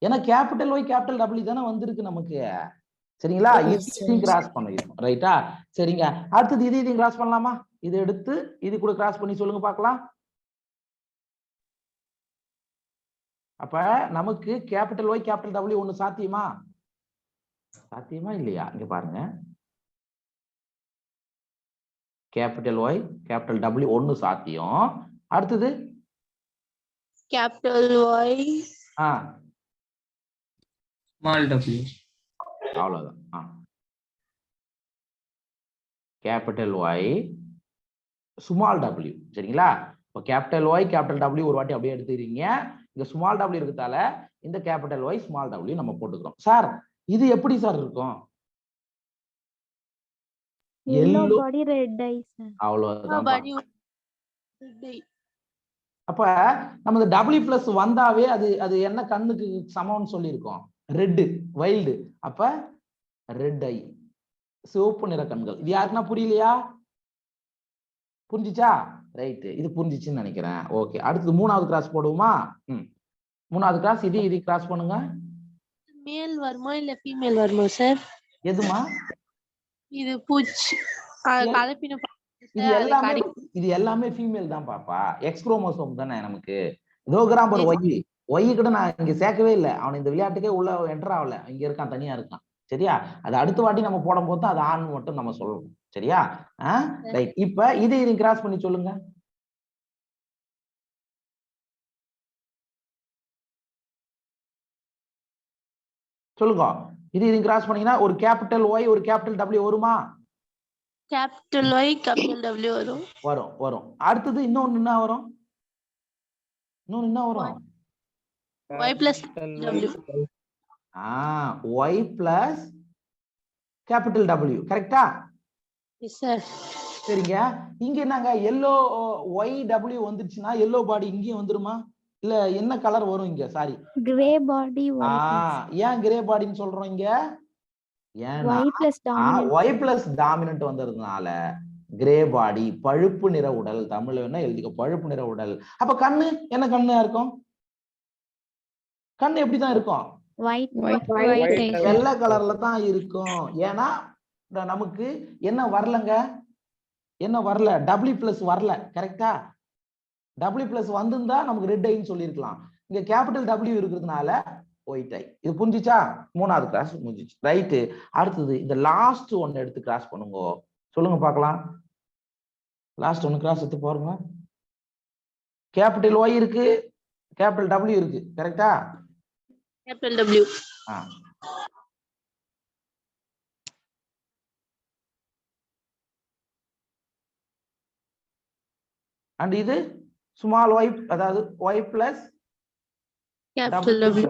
ஏன்னா கேபிட்டல் Y கேபிட்டல் W தானே வந்திருக்கு நமக்கு. சரிங்களா? இதையும் கிராஸ் பண்ணிடணும். ரைட்டா? சரிங்க. அடுத்தது இதையும் கிராஸ் பண்ணலாமா? இதை எடுத்து இது கூட கிராஸ் பண்ணி சொல்லுங்க பார்க்கலாம். அப்ப நமக்கு கேபிட்டல் Y கேபிட்டல் W ஒண்ணு சாத்தியமா? சாத்தியமா இல்லையா? இங்க பாருங்க. கேபிட்டல் Y கேபிட்டல் W ஒண்ணு சாத்தியம். அடுத்தது கேபிட்டல் Y ஸ்மால் W. அவ்வளவுதான். Capital Y small W. சரிங்களா? இப்போ கேபிட்டல் Y கேபிட்டல் W ஒரு வாட்டி அப்படியே எடுத்துக்கிறீங்க. இங்க ஸ்மால் W இருக்கிறதால இந்த கேபிட்டல் Y ஸ்மால் W நம்ம போட்டுக்கிறோம். சார் இது எப்படி சார் இருக்கும்? Yellow body, red eyes. அவ்வளவுதான். அப்ப நமது W பிளஸ் வந்தாவே அது என்ன கண்ணுக்கு சமம்னு சொல்லியிருக்கோம்? Red, wild. அப்ப ரெட் ஐ, சிவப்பு நிற கண்கள். இது யாருக்குன்னா புரியலையா? புரிஞ்சிச்சா? ரைட், இது புரிஞ்சிச்சுன்னு நினைக்கிறேன். ஓகே, அடுத்தது மூணாவது கிராஸ் போடுவோமா? மூணாவது கிராஸ் இது கிராஸ் பண்ணுங்க. மேல் வருமா இல்ல ஃபீமேல் வருமா சார்? எதுமா? இது பூச்சி கலப்பின. இது எல்லாமே ஃபீமேல் தான் பாப்பா. எக்ஸ் குரோமோசோம் தானே நமக்கு. இதோகிராம் ஒரு ஒய் கூட நான் இங்க சேர்க்கவே இல்லை. அவன் இந்த விளையாட்டுக்கே உள்ள என்டர் ஆகல. இங்க இருக்கான், தனியா இருக்கான். சரியா? அது அடுத்த வாட்டி நம்ம போடும் போது அது ஆண் மட்டும் நம்ம சொல்லணும். சரியா? ரைட். இப்ப இதை கிராஸ் பண்ணி சொல்லுங்க. சொல்லுங்க. இது கிராஸ் பண்ணீங்கன்னா ஒரு கேபிட்டல் Y ஒரு கேபிட்டல் W வருமா? கேபிட்டல் Y கேபிட்டல் W வரும். வரும். அடுத்தது இன்னொன்னு என்ன வரும்? Y plus W. Y plus capital W. கரெக்டா? Yes, sir. சரிங்க. இங்க என்னங்க எல்லோ YW வந்துருச்சுன்னா எல்லோ பாடி இங்கேயும் வந்துருமா? இல்ல என்ன கலர் வரும் இங்க? Sorry. Gray body, white eyes. ஏன் கிரே பாடின்னு சொல்றோம் இங்க? ஏன்னா Y plus dominant. Y plus dominant வந்ததுனால கிரே பாடி, பழுப்பு நிற உடல். தமிழ்ல என்ன எழுதிக்க, பழுப்பு நிற உடல். அப்ப கண்ணு என்ன கண்ணா இருக்கும்? கண்ணு எப்படிதான் இருக்கும்? White eyes. வெள்ளை கலர்ல தான் இருக்கும். ஏன்னா நமக்கு என்ன வரலங்க, என்ன வரல, W பிளஸ் வரல. கரெக்டா? W பிளஸ் வந்திருந்தா நமக்கு ரெட் ஐன்னு சொல்லியிருக்கலாம். இங்க கேபிட்டல் W இருக்கிறதுனால ஒயிட் ஐ. இது புரிஞ்சுச்சா? மூணாவது கிளாஸ் முடிஞ்சிச்சு. ரைட்டு. அடுத்தது இந்த லாஸ்ட் ஒன்னு எடுத்து கிராஸ் பண்ணுங்க. சொல்லுங்க பார்க்கலாம். லாஸ்ட் ஒன்னு கிராஸ் எடுத்து பாருங்க. கேபிட்டல் Y இருக்கு, கேபிட்டல் W இருக்கு. கரெக்டா? Capital W. அண்ட் இது ஸ்மால் y, அதாவது Y plus Capital W.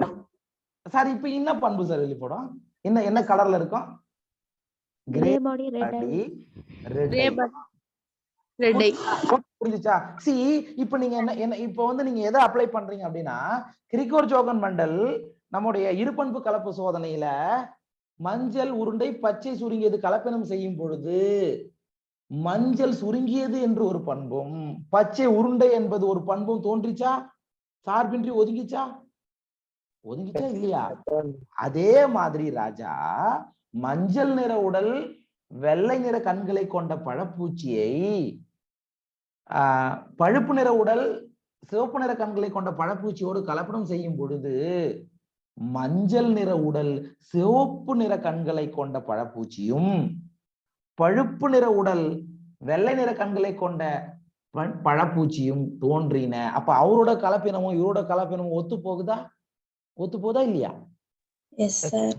Sir இப்ப என்ன பண்பு சார் வெளிப்படும்? என்ன கலர்ல இருக்கும்? Gray body, red eye. Gray body, red eye. புரிஞ்சுச்சா? சி இப்ப நீங்க என்ன இப்ப வந்து நீங்க எதை அப்ளை பண்றீங்க அப்படின்னா, கிரிகோர்-ஜோகன் மண்டல் நம்முடைய இருபண்பு கலப்பு சோதனையில மஞ்சள் உருண்டை பச்சை சுருங்கியது கலப்பினம் செய்யும் பொழுது மஞ்சள் சுருங்கியது என்று ஒரு பண்பும் பச்சை உருண்டை என்பது ஒரு பண்பும் தோன்றிச்சா? சார்பின்றி ஒதுங்கிச்சா? ஒதுங்கிச்சா இல்லையா? அதே மாதிரி ராஜா மஞ்சள் நிற உடல் வெள்ளை நிற கண்களை கொண்ட பழப்பூச்சியை பழுப்பு நிற உடல் சிவப்பு நிற கண்களை கொண்ட பழப்பூச்சியோடு கலப்படம் செய்யும் பொழுது மஞ்சள் நிற உடல் சிவப்பு நிற கண்களை கொண்ட பழப்பூச்சியும் பழுப்பு நிற உடல் வெள்ளை நிற கண்களை கொண்ட பழப்பூச்சியும் தோன்றின. அப்ப அவரோட கலப்பினமும் இவரோட கலப்பினமும் ஒத்து போகுதா இல்லையா? S sir.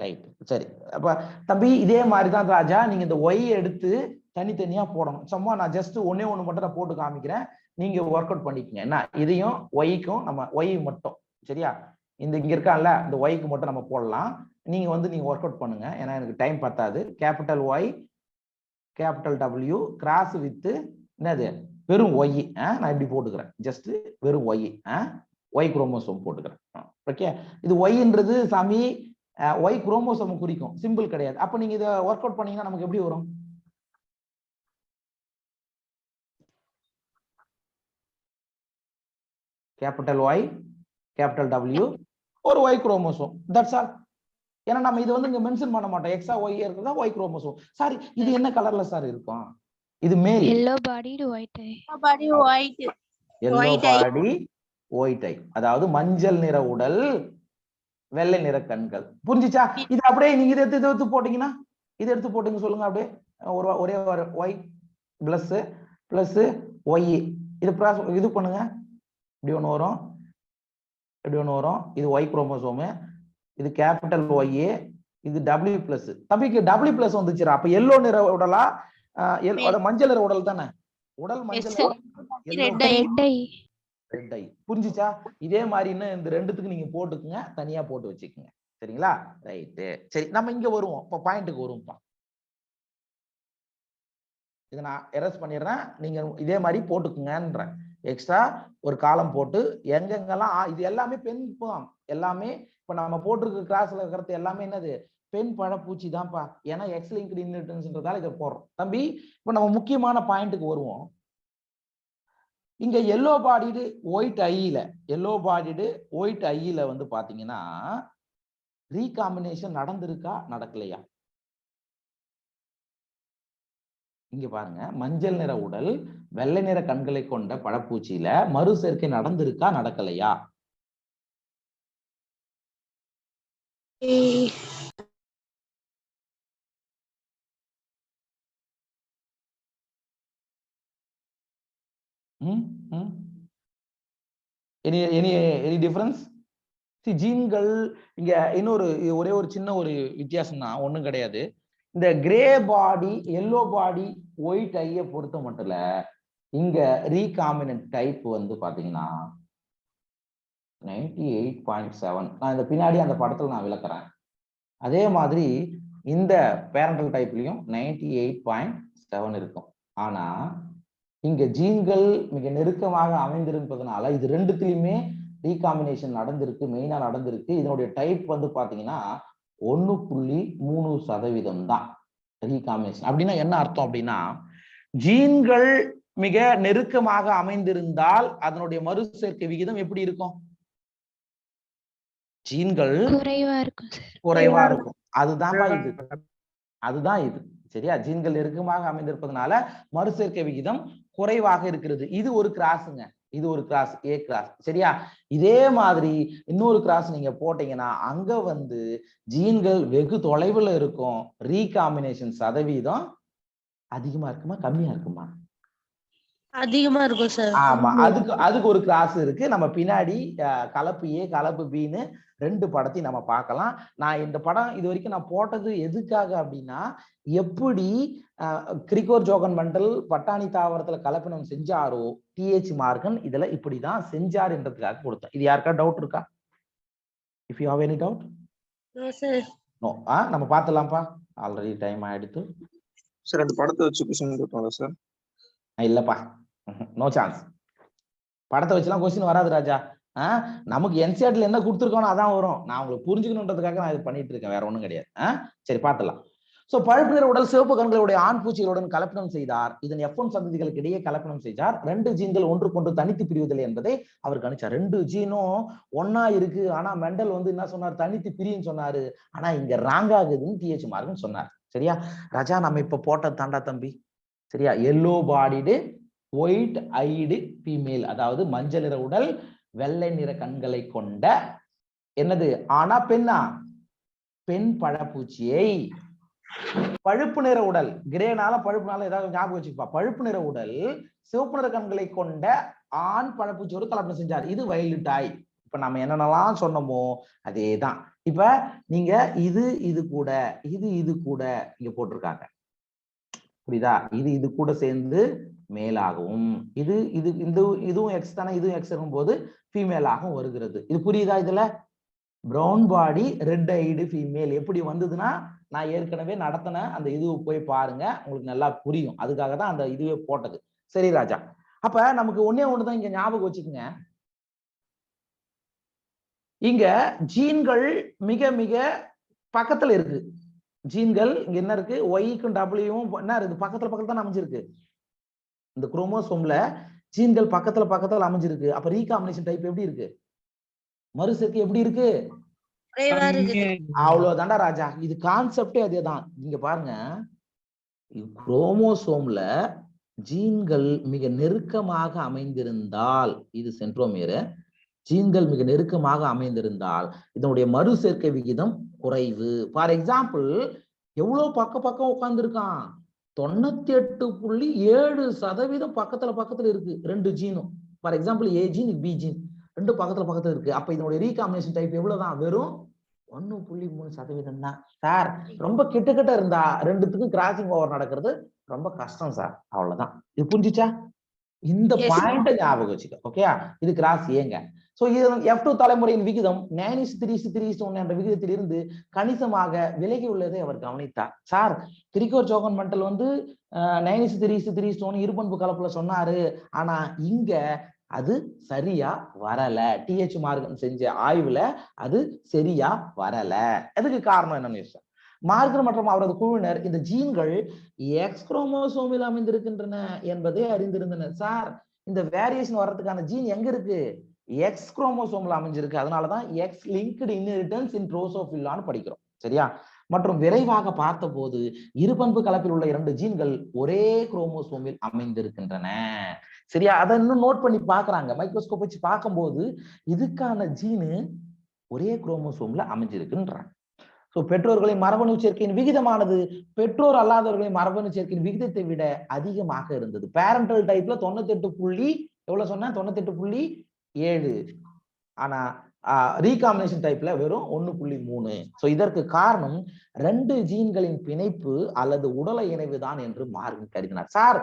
ரைட். சரி. அப்ப தம்பி இதே மாதிரிதான் ராஜா நீங்க இந்த ஒய் எடுத்து தனித்தனியா போடணும். சும்மா நான் ஜஸ்ட் ஒன்னே ஒண்ணு மட்டும் நான் போட்டு காமிக்கிறேன், நீங்க ஒர்க் அவுட் பண்ணிக்கங்க. என்ன இதையும் ஒய்க்கும் நம்ம ஒய் மட்டும், சரியா? இங்க இருக்கான்ல இந்த ஒய்க்கு மட்டும் நம்ம போடலாம். நீங்க ஒர்க் அவுட் பண்ணுங்க, ஏன்னா எனக்கு டைம் பத்தாது. Capital Y capital W cross with என்னது வெறும் ஒய். நான் இப்படி போட்டுக்கிறேன், ஜஸ்ட் வெறும் ஒய் குரோமோசோம் போட்டுக்கிறேன். ஓகே. இது ஒய்ன்றது சாமி ஒய் குரோமோசோம் குறிக்கும், சிம்பிள் கிடையாது. அப்ப நீங்க இதை ஒர்க் அவுட் பண்ணீங்கன்னா நமக்கு எப்படி வரும்? கேபிட்டல் ஒய் கேபிட்டல் W ஒரு ஒய் குரோமோசோம். That's all. ஏன்னா நம்ம இது இங்க மென்ஷன் பண்ண மாட்டோம். எக்ஸா ஒய் இருக்கிறதா ஒய் குரோமோசோம். சாரி, இது என்ன கலர்ல சார் இருக்கும்? இது மேல். Yellow bodied, white eye. Body white. Yellow body white eye, அதாவது மஞ்சள் நிற உடல் வெள்ளை நிற கண்கள். புரிஞ்சுச்சா? இது அப்படியே நீங்க இதை எடுத்து போட்டீங்கன்னா, இதை எடுத்து போட்டீங்க சொல்லுங்க அப்படியே. ஒரே ஒய் பிளஸ் ஒய் இது பண்ணுங்க. இப்படி ஒண்ணு வரும், இப்படி ஒண்ணு வரும். இது ஒய் குரோமோசோமு, இது கேபிட்டல் ஒய், இது W பிளஸ். தம்பிக்கு W பிளஸ் வந்துச்சுரா. அப்ப எல்லோ நிற உடலா மஞ்சள் நிற உடல் தானே? உடல் மஞ்சள் ரெட் ஐ. புரிஞ்சுச்சா? இதே மாதிரி இந்த ரெண்டுத்துக்கு நீங்க போட்டுக்குங்க, தனியா போட்டு வச்சுக்கோங்க. சரிங்களா? ரைட்டு. சரி, நம்ம இங்க வருவோம். இப்ப பாயிண்ட்டுக்கு வருவோம்ப்பா. இதை நான் எரஸ் பண்ணிடுறேன், நீங்க இதே மாதிரி போட்டுக்குங்கன்ற எக்ஸ்ட்ரா ஒரு காலம் போட்டு எங்கெங்கெல்லாம் இது எல்லாமே பெண் எல்லாமே இப்ப நம்ம போட்டிருக்க கிளாஸ்ல இருக்கிறது எல்லாமே என்னது பெண் பழப்பூச்சி தான்ப்பா. ஏன்னா எக்ஸ் லிங்க்டு இன்ஹெரிட்டன்ஸ்ன்றதால இதை போடுறோம். தம்பி இப்ப நம்ம முக்கியமான பாயிண்ட்டுக்கு வருவோம். இங்க எல்லோ பாடிடு ஒயிட் ஐல பாத்தீங்கன்னா ரீகாம்பினேஷன் நடந்திருக்கா நடக்கலையா? இங்க பாருங்க, மஞ்சள் நிற உடல் வெள்ளை நிற கண்களை கொண்ட பழப்பூச்சியில மறு சேர்க்கை நடந்திருக்கா நடக்கலையா? Any difference? ஜீன்கள் இங்க ஒரே ஒரு சின்ன ஒரு வித்தியாசம் தான், ஒண்ணும் கிடையாது. இந்த கிரே பாடி எல்லோ பாடி ஒயிட் ஐய பொறுத்த மட்டும் இங்க ரீகாம்பினன்ட் டைப் பாத்தீங்கன்னா 98.7. நான் இந்த பின்னாடி அந்த படத்துல நான் விளக்குறேன். அதே மாதிரி இந்த பேரண்டல் டைப்லயும் 98.7 7 இருக்கும். ஆனா இங்க ஜீன்கள் மிக நெருக்கமாக அமைந்திருப்பதனால இது ரெண்டுத்திலுமே ரீகாம்பினேஷன் நடந்திருக்கு, மெயினா நடந்திருக்கு. இதனுடைய டைப் வந்து பாத்தீங்கன்னா 1.3% தான் ரீகாம்பினேஷன். அப்படின்னா என்ன அர்த்தம் அப்படின்னா, ஜீன்கள் மிக நெருக்கமாக அமைந்திருந்தால் அதனுடைய மறுசேர்க்கை விகிதம் எப்படி இருக்கும்? ஜீன்கள் குறைவா இருக்கும் சார். குறைவா இருக்கும். அதுதான் இது. சரியா? ஜீன்கள் நெருக்கமாக அமைந்திருப்பதனால மறுசேர்க்கை விகிதம் குறைவாக இருக்கிறது. இது ஒரு கிராஸுங்க. இது ஒரு கிராஸ், ஏ கிராஸ். சரியா? இதே மாதிரி இன்னொரு கிராஸ் நீங்க போட்டீங்கன்னா அங்க வந்து ஜீன்கள் வெகு தொலைவுல இருக்கும். ரீகாம்பினேஷன் சதவீதம் அதிகமா இருக்குமா கம்மியா இருக்குமா? அதிகமா இருக்கும் சார். ஆமா, அதுக்கு ஒரு கிராஸ் இருக்கு. நம்ம பின்னாடி கலப்பு ஏ கலப்பு பின்னு 2 படத்தையும் நம்ம பார்க்கலாம். நான் இந்த படம் இது வரைக்கும் நான் போட்டது எதுக்காக அப்படின்னா, எப்படி கிரிகோர் ஜோகன் மண்டல் பட்டாணி தாவரத்துல கலப்பினம் செஞ்சாரோ டிஹெச் மார்கன் இதுல இப்படிதான் செஞ்சார் என்றதுக்காக கொடுத்தேன். இது யாருக்கா டவுட் இருக்கா? If you have any doubt? No sir. No. நம்ம பார்த்தலாம்ப்பா, ஆல்ரெடி டைம் ஆயிடுத்து. சார் அந்த படத்தை வச்சு கொஸ்டின் கேட்பாங்க சார்? இல்லப்பா, நோ சான்ஸ். படத்தை வச்சுலாம் கொஸ்டின் வராது ராஜா. நமக்கு என்சிஆர்டில என்ன கொடுத்துருக்கோனோ அதான் வரும். நான் உங்களுக்கு புரிஞ்சுக்கணுன்றதுக்காக நான் இது பண்ணிட்டு இருக்கேன், வேற ஒண்ணும் கிடையாது. சரி பார்த்துலாம். சோ பழுப்பு நிற உடல் சிவப்பு கண்களுடைய ஆண் பூச்சிகளுடன் கலப்பினம் செய்தார். இதன் F1 சந்ததிகளுக்கு இடையே கலப்பினம் செய்தார். 2 ஜீன்கள் ஒன்றுக்கொன்று தனித்து பிரிவதில்லை என்பதை அவர் கணிச்சார். 2 ஜீனும் ஒன்னா இருக்கு, ஆனா மெண்டல் வந்து என்ன சொன்னார்? தனித்து பிரின்னு சொன்னாரு. ஆனா இங்க ராங் ஆகுதுன்னு டிஹெச் மார்கன் சொன்னார். சரியா ராஜா? நம்ம இப்ப போட்ட தாண்டா தம்பி. சரியா? Yellow bodied white eyed female, அதாவது மஞ்சள் நிற உடல் வெள்ளை நிற கண்களை கொண்ட என்னது ஆனா பெண்ணா? பெண் பழப்பூச்சியை. பழுப்பு நிற உடல், கிரேனால பழுப்புனால ஏதாவது ஞாபகம் வச்சுப்பா. பழுப்பு நிற உடல் சிவப்பு நிற கண்களை கொண்ட ஆண் பழப்பூச்சியோடு கலப்படம் செஞ்சார். இது வைல்டு டாய். இப்ப நம்ம என்னென்னலாம் சொன்னோமோ அதேதான். இப்ப நீங்க இது கூட இது கூட இங்க போட்டிருக்காங்க. புரியுதா? இது கூட சேர்ந்து மேலாகவும் இதுவும் எக்ஸ் தானே, இதுவும் எக்ஸ் இருக்கும்போது ஃபீமேலாகவும் வருகிறது. இது புரியுதா? இதுல பிரவுன் பாடி ரெட் ஐடு ஃபீமேல் எப்படி வந்ததுன்னா, நான் ஏற்கனவே நடத்தின அந்த இதுவை போய் பாருங்க, உங்களுக்கு நல்லா புரியும். அதுக்காக தான் அந்த இதுவே போட்டது. சரி ராஜா, அப்ப நமக்கு ஒண்ணுதான் இங்க ஞாபகம் வச்சுக்கோங்க. இங்க ஜீன்கள் மிக மிக பக்கத்துல இருக்கு. ஜீன்கள் இங்க என்ன இருக்கு? ஒய்க்கும் டபிள்யூவும் என்ன இருக்கு? பக்கத்துல தான் அமைஞ்சிருக்கு. இந்த குரோமோசோம்ல ஜீன்கள் பக்கத்துல அமைஞ்சிருக்கு. அப்ப ரீகாம்பினேஷன் டைப் எப்படி இருக்கு? மறுசேர்க்கை எப்படி இருக்கு? அவ்வளவுதான்டா ராஜா. இது கான்செப்டே அதேதான். இங்க பாருங்க, குரோமோசோம்ல ஜீன்கள் மிக நெருக்கமாக அமைந்திருந்தால் இது சென்ட்ரோமியர். ஜீன்கள் மிக நெருக்கமாக அமைந்திருந்தால் இதனுடைய மறுசேர்க்கை விகிதம் குறைவு. ஃபார் எக்ஸாம்பிள், எவ்வளவு பக்கம் உட்கார்ந்து இருக்கான்? 98.7% பக்கத்துல இருக்கு 2 ஜீனும். For example A gene B gene 2 பக்கத்துல இருக்கு. அப்ப இதனுடைய ரீகாம்பினேஷன் டைப் எவ்வளவுதான்? வெறும் 1.3% தான் சார். ரொம்ப கிட்ட இருந்தா 2த்துக்கும் கிராசிங் ஓவர் நடக்கிறது ரொம்ப கஷ்டம் சார். அவ்வளவுதான். இது புரிஞ்சுச்சா? இந்த பாயிண்ட ஞாபகம் வச்சுக்க. ஓகே, இது கிராஸ் ஏங்க. சோ இது F2 தலைமுறையின் விகிதம் 9:3:1 என்ற விகிதத்தில் இருந்து கணிசமாக விலகி உள்ளதை அவர் கவனித்தார். சார், கிரிகோர் ஜோகன் மண்டல் வந்து 9:3:1 இருபண்பு கலப்புல சொன்னாரு. ஆனா இங்க அது சரியா வரல. டிஹெச் மார்கன் செஞ்ச ஆய்வுல அது சரியா வரல. அதுக்கு காரணம் என்னன்னு யோசிச்சா, மார்கன் மற்றும் அவரது குழுவினர் இந்த ஜீன்கள் எக்ஸ் குரோமோசோமில் அமைந்திருக்கின்றன என்பதை அறிந்திருந்தனர். சார், இந்த வேரியேஷன் வர்றதுக்கான ஜீன் எங்க இருக்கு? எக்ஸ் குரோமோசோம்ல அமைஞ்சிருக்கு. அதனாலதான் எக்ஸ் லிங்க்டு இன்ஹெரிட்டன்ஸ் இன் ட்ரோசோபில்லான்னு படிக்கிறோம். சரியா? மற்றும் விரைவாக பார்த்த போது இருபண்பு கலப்பில் உள்ள 2 ஜீன்கள் ஒரே குரோமோசோமில் அமைந்திருக்கின்றன. சரியா? அதை இன்னும் நோட் பண்ணி பாக்குறாங்க. மைக்ரோஸ்கோப் வச்சு பார்க்கும்போது இதுக்கான ஜீனு ஒரே குரோமோசோம்ல அமைஞ்சிருக்குன்றாங்க. பெற்றோர்களின் மரபணு சேர்க்கையின் விகிதமானது பெற்றோர் அல்லாதவர்களின் மரபணு சேர்க்கையின் விகிதத்தை விட அதிகமாக இருந்தது. பேரண்டல் டைப்ல 98 எவ்வளவு சொன்ன? 98.7. ஆனா ரீகாம்பினேஷன் டைப்ல வெறும் 1.3. சோ இதற்கு காரணம் 2 ஜீன்களின் பிணைப்பு அல்லது உடலை இணைவு தான் என்று மார்கன் கருதினார். சார்,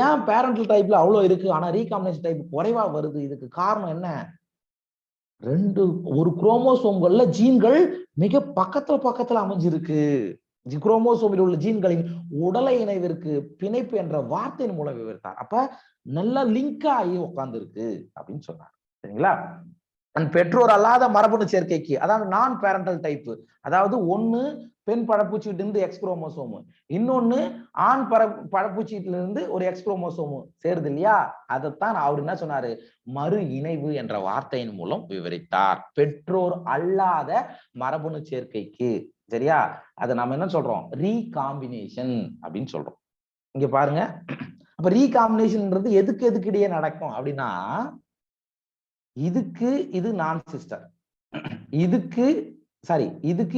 ஏன் பேரண்டல் டைப்ல அவ்வளவு இருக்கு ஆனா ரீகாம்பினேஷன் டைப் குறைவா வருது? இதுக்கு காரணம் என்ன? ஒரு குரோமோசோம்கள்ல ஜீன்கள் மிக பக்கத்துல அமைஞ்சிருக்கு. குரோமோசோமில் உள்ள ஜீன்களின் உடலை இணைவிற்கு பிணைப்பு என்ற வார்த்தையின் மூலம் விவரித்தார். அப்ப நல்லா லிங்க் ஆகி உட்கார்ந்து இருக்கு அப்படின்னு சொன்னார். சரிங்களா? பெற்றோர் அல்லாத மரபணு சேர்க்கைக்கு, அதாவது நான் பேரண்டல் டைப், அதாவது ஒண்ணு பெண் பழப்பூச்சிட்டு இருந்து எக்ஸ் குரோமோசோமு, இன்னொன்னு ஆண் பழப்பூச்சிட்டுல இருந்து ஒரு எக்ஸ் குரோமோசோமு சேருது இல்லையா? அதைத்தான் அவர் என்ன சொன்னாரு? மறு இணைவு என்ற வார்த்தையின் மூலம் விவரித்தார். பெற்றோர் அல்லாத மரபணு சேர்க்கைக்கு. சரியா? அதை நம்ம என்ன சொல்றோம்? ரீகாம்பினேஷன் அப்படின்னு சொல்றோம். இங்க பாருங்க, அப்ப ரீகாம்பினேஷன்ன்றது எதுக்கு இடையே நடக்கும் அப்படின்னா, இதுக்கு இது நான் சிஸ்டர், இதுக்கு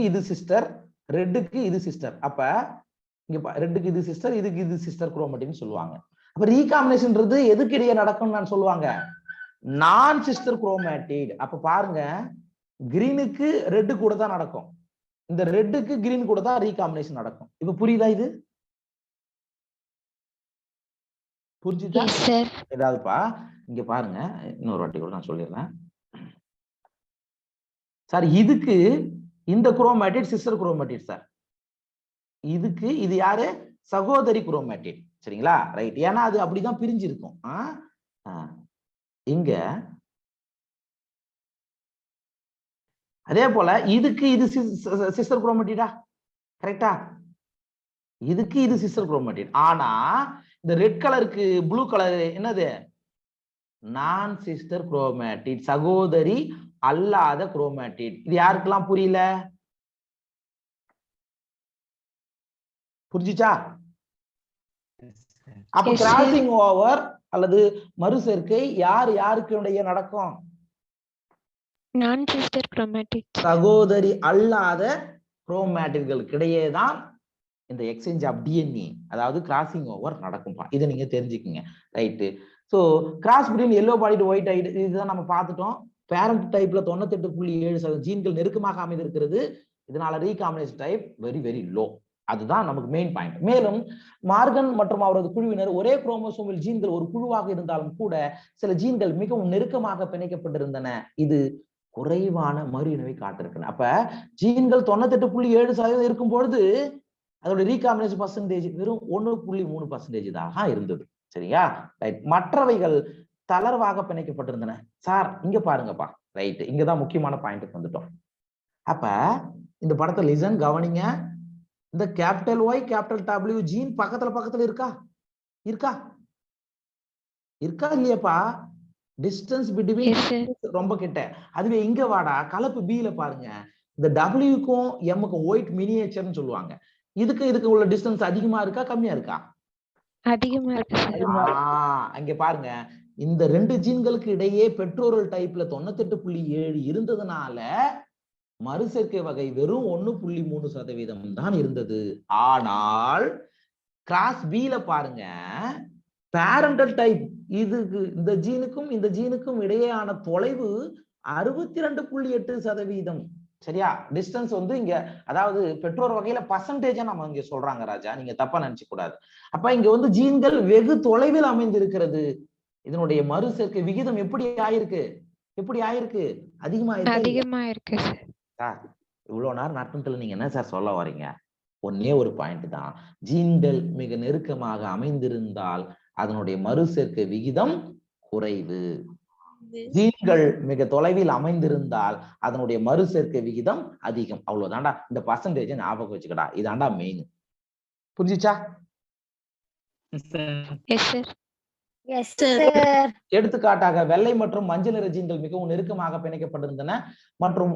இது சிஸ்டர், ரெட்டுக்கு இது சிஸ்டர். அப்ப இங்க ரெட்டுக்கு இது சிஸ்டர், இதுக்கு இது சிஸ்டர் குரோமேட்டின் சொல்லுவாங்க. அப்ப ரீகாம்பினேஷன்ன்றது எதுக்கு இடையே நடக்கும்னு நான் சொல்லுவாங்க? நான் சிஸ்டர் குரோமேட்டிட். அப்ப பாருங்க, கிரீனுக்கு ரெட்டு கூட தான் நடக்கும், இந்த ரெட்டுக்கு கிரீன் கூட தான் ரீகாம்பினேஷன் நடக்கும். இப்ப புரியுதா? இது புரிஞ்சுதா ஏதாவதுப்பா? இங்க பாருங்க, இன்னொரு வாட்டி கூட நான் சொல்லிடுறேன் சார். இதுக்கு இந்த குரோமேட்டிட் சிஸ்டர் குரோமேட்டிட் சார். இதுக்கு இது யாரு? சகோதரி குரோமேட்டிட். சரிங்களா? ரைட். ஏன்னா அது அப்படிதான் பிரிஞ்சிருக்கும். இங்க அதே போல இதுக்கு இது சிஸ்டர் குரோமேட்டிடா? கரெக்டா? இதுக்கு இது சிஸ்டர் குரோமேட்டிட். ஆனா இந்த ரெட் கலருக்கு ப்ளூ கலர் என்னது? நான் சிஸ்டர் குரோமேட்டிட், சகோதரி அல்லாத குரோமேட்டிட். இது யாருக்கெல்லாம் புரியல? புரிஞ்சுச்சா? அப்ப கிராசிங் ஓவர் அல்லது மறு சேர்க்கை யாருக்கு இடையே நடக்கும்? நான் சிஸ்டர் குரோமேட்டிட், சகோதரி அல்லாத குரோமேட்டிட்களுக்கு இடையே தான் இந்த எக்ஸ்சேஞ்ச் ஆஃப் டிஎன்ஏ, அதாவது கிராசிங் ஓவர் நடக்கும்பா. இதை நீங்க தெரிஞ்சுக்கங்க. Right. So cross between yellow bodied white eyed இதுதான் நம்ம பார்த்துட்டோம். பேரண்ட் டைப்ல 98.7% ஜீன்கள் நெருக்கமாக அமைந்திருக்கிறது. இதனால recombination type very very low. அதுதான் நமக்கு மெயின் பாயிண்ட். மேலும் மார்கன் மற்றும் அவரது குழுவினர் ஒரே குரோமோசோமில் ஜீன்கள் ஒரு குழுவாக இருந்தாலும் கூட சில ஜீன்கள் மிகவும் நெருக்கமாக பிணைக்கப்பட்டிருந்தன. இது குறைவான மறு இணைவை காட்டிருக்கணும். அப்ப ஜீன்கள் 98.7% இருக்கும் பொழுது அதோட ரீகாம்பினேஷன் பர்சன்டேஜ் வெறும் 1.3% தான் இருந்தது. சரியா? ரைட். மற்றவைகள் தளர்வாக பிணைக்கப்பட்டிருந்தன. சார் இங்க பாருங்கப்பா. ரைட். இங்கதான் முக்கியமான பாயிண்ட்டுக்கு வந்துட்டோம். அப்ப இந்த படத்தை லிசன் கவனிங்க. இந்த capital Y capital W gene பக்கத்துல இருக்கா இல்லையாப்பா? டிஸ்டன்ஸ் பிட்வீன் ரொம்ப கிட்ட. அதுவே இங்க வாடா, கலப்பு பில பாருங்க, இந்த டபிள்யூக்கும் எம்முக்கும் ஒயிட் மினியேச்சர்னு சொல்லுவாங்க. இதுக்கு உள்ள டிஸ்டன்ஸ் அதிகமா இருக்கா கம்மியா இருக்கா? அதிகமா இருக்கு. அங்க பாருங்க, இந்த ரெண்டு ஜீன்களுக்கு இடையே பெற்றோரல் டைப்ல 98.7 இருந்ததுனால மறுசேர்க்கை வகை வெறும் 1.3% தான் இருந்தது. ஆனால் கிராஸ் பில பாருங்க, பேரண்டல் டைப் இதுக்கு இந்த ஜீனுக்கும் இடையேயான தொலைவு 62.8%. சரியா? டிஸ்டன்ஸ் வந்து இங்க, அதாவது பெற்றோர் வகையில பர்சன்டேஜா நம்ம இங்க சொல்றாங்க ராஜா, நீங்க தப்பா நினைச்சு கூடாது. அப்ப இங்க வந்து ஜீன்கள் வெகு தொலைவில் அமைந்திருக்கிறது. இதனுடைய மறு சேர்க்கை விகிதம் எப்படி ஆயிருக்கு? அதிகமா இருக்கு சார். இவ்வளவு நேரம் நட்புல நீங்க என்ன சார் சொல்ல வரீங்க? ஒன்னே ஒரு பாயிண்ட் தான். ஜீன்கள் மிக நெருக்கமாக அமைந்திருந்தால் அதனுடைய மறு சேர்க்கை விகிதம் குறைவு. ஜீன்கள் மிக தொலைவில் அமைந்திருந்தால் அதனுடைய மறு சேர்க்கை விகிதம் அதிகம். அவ்வளவுதான்டா. இந்த பர்சன்டேஜ் ஞாபகம் வச்சுக்கடா. இதாண்டா மெயின். புரிஞ்சுச்சா? எடுத்துக்காட்டாக வெள்ளை மற்றும் மஞ்சள் நிற ஜீன்கள் மிகவும் நெருக்கமாக பிணைக்கப்பட்டிருந்தன மற்றும்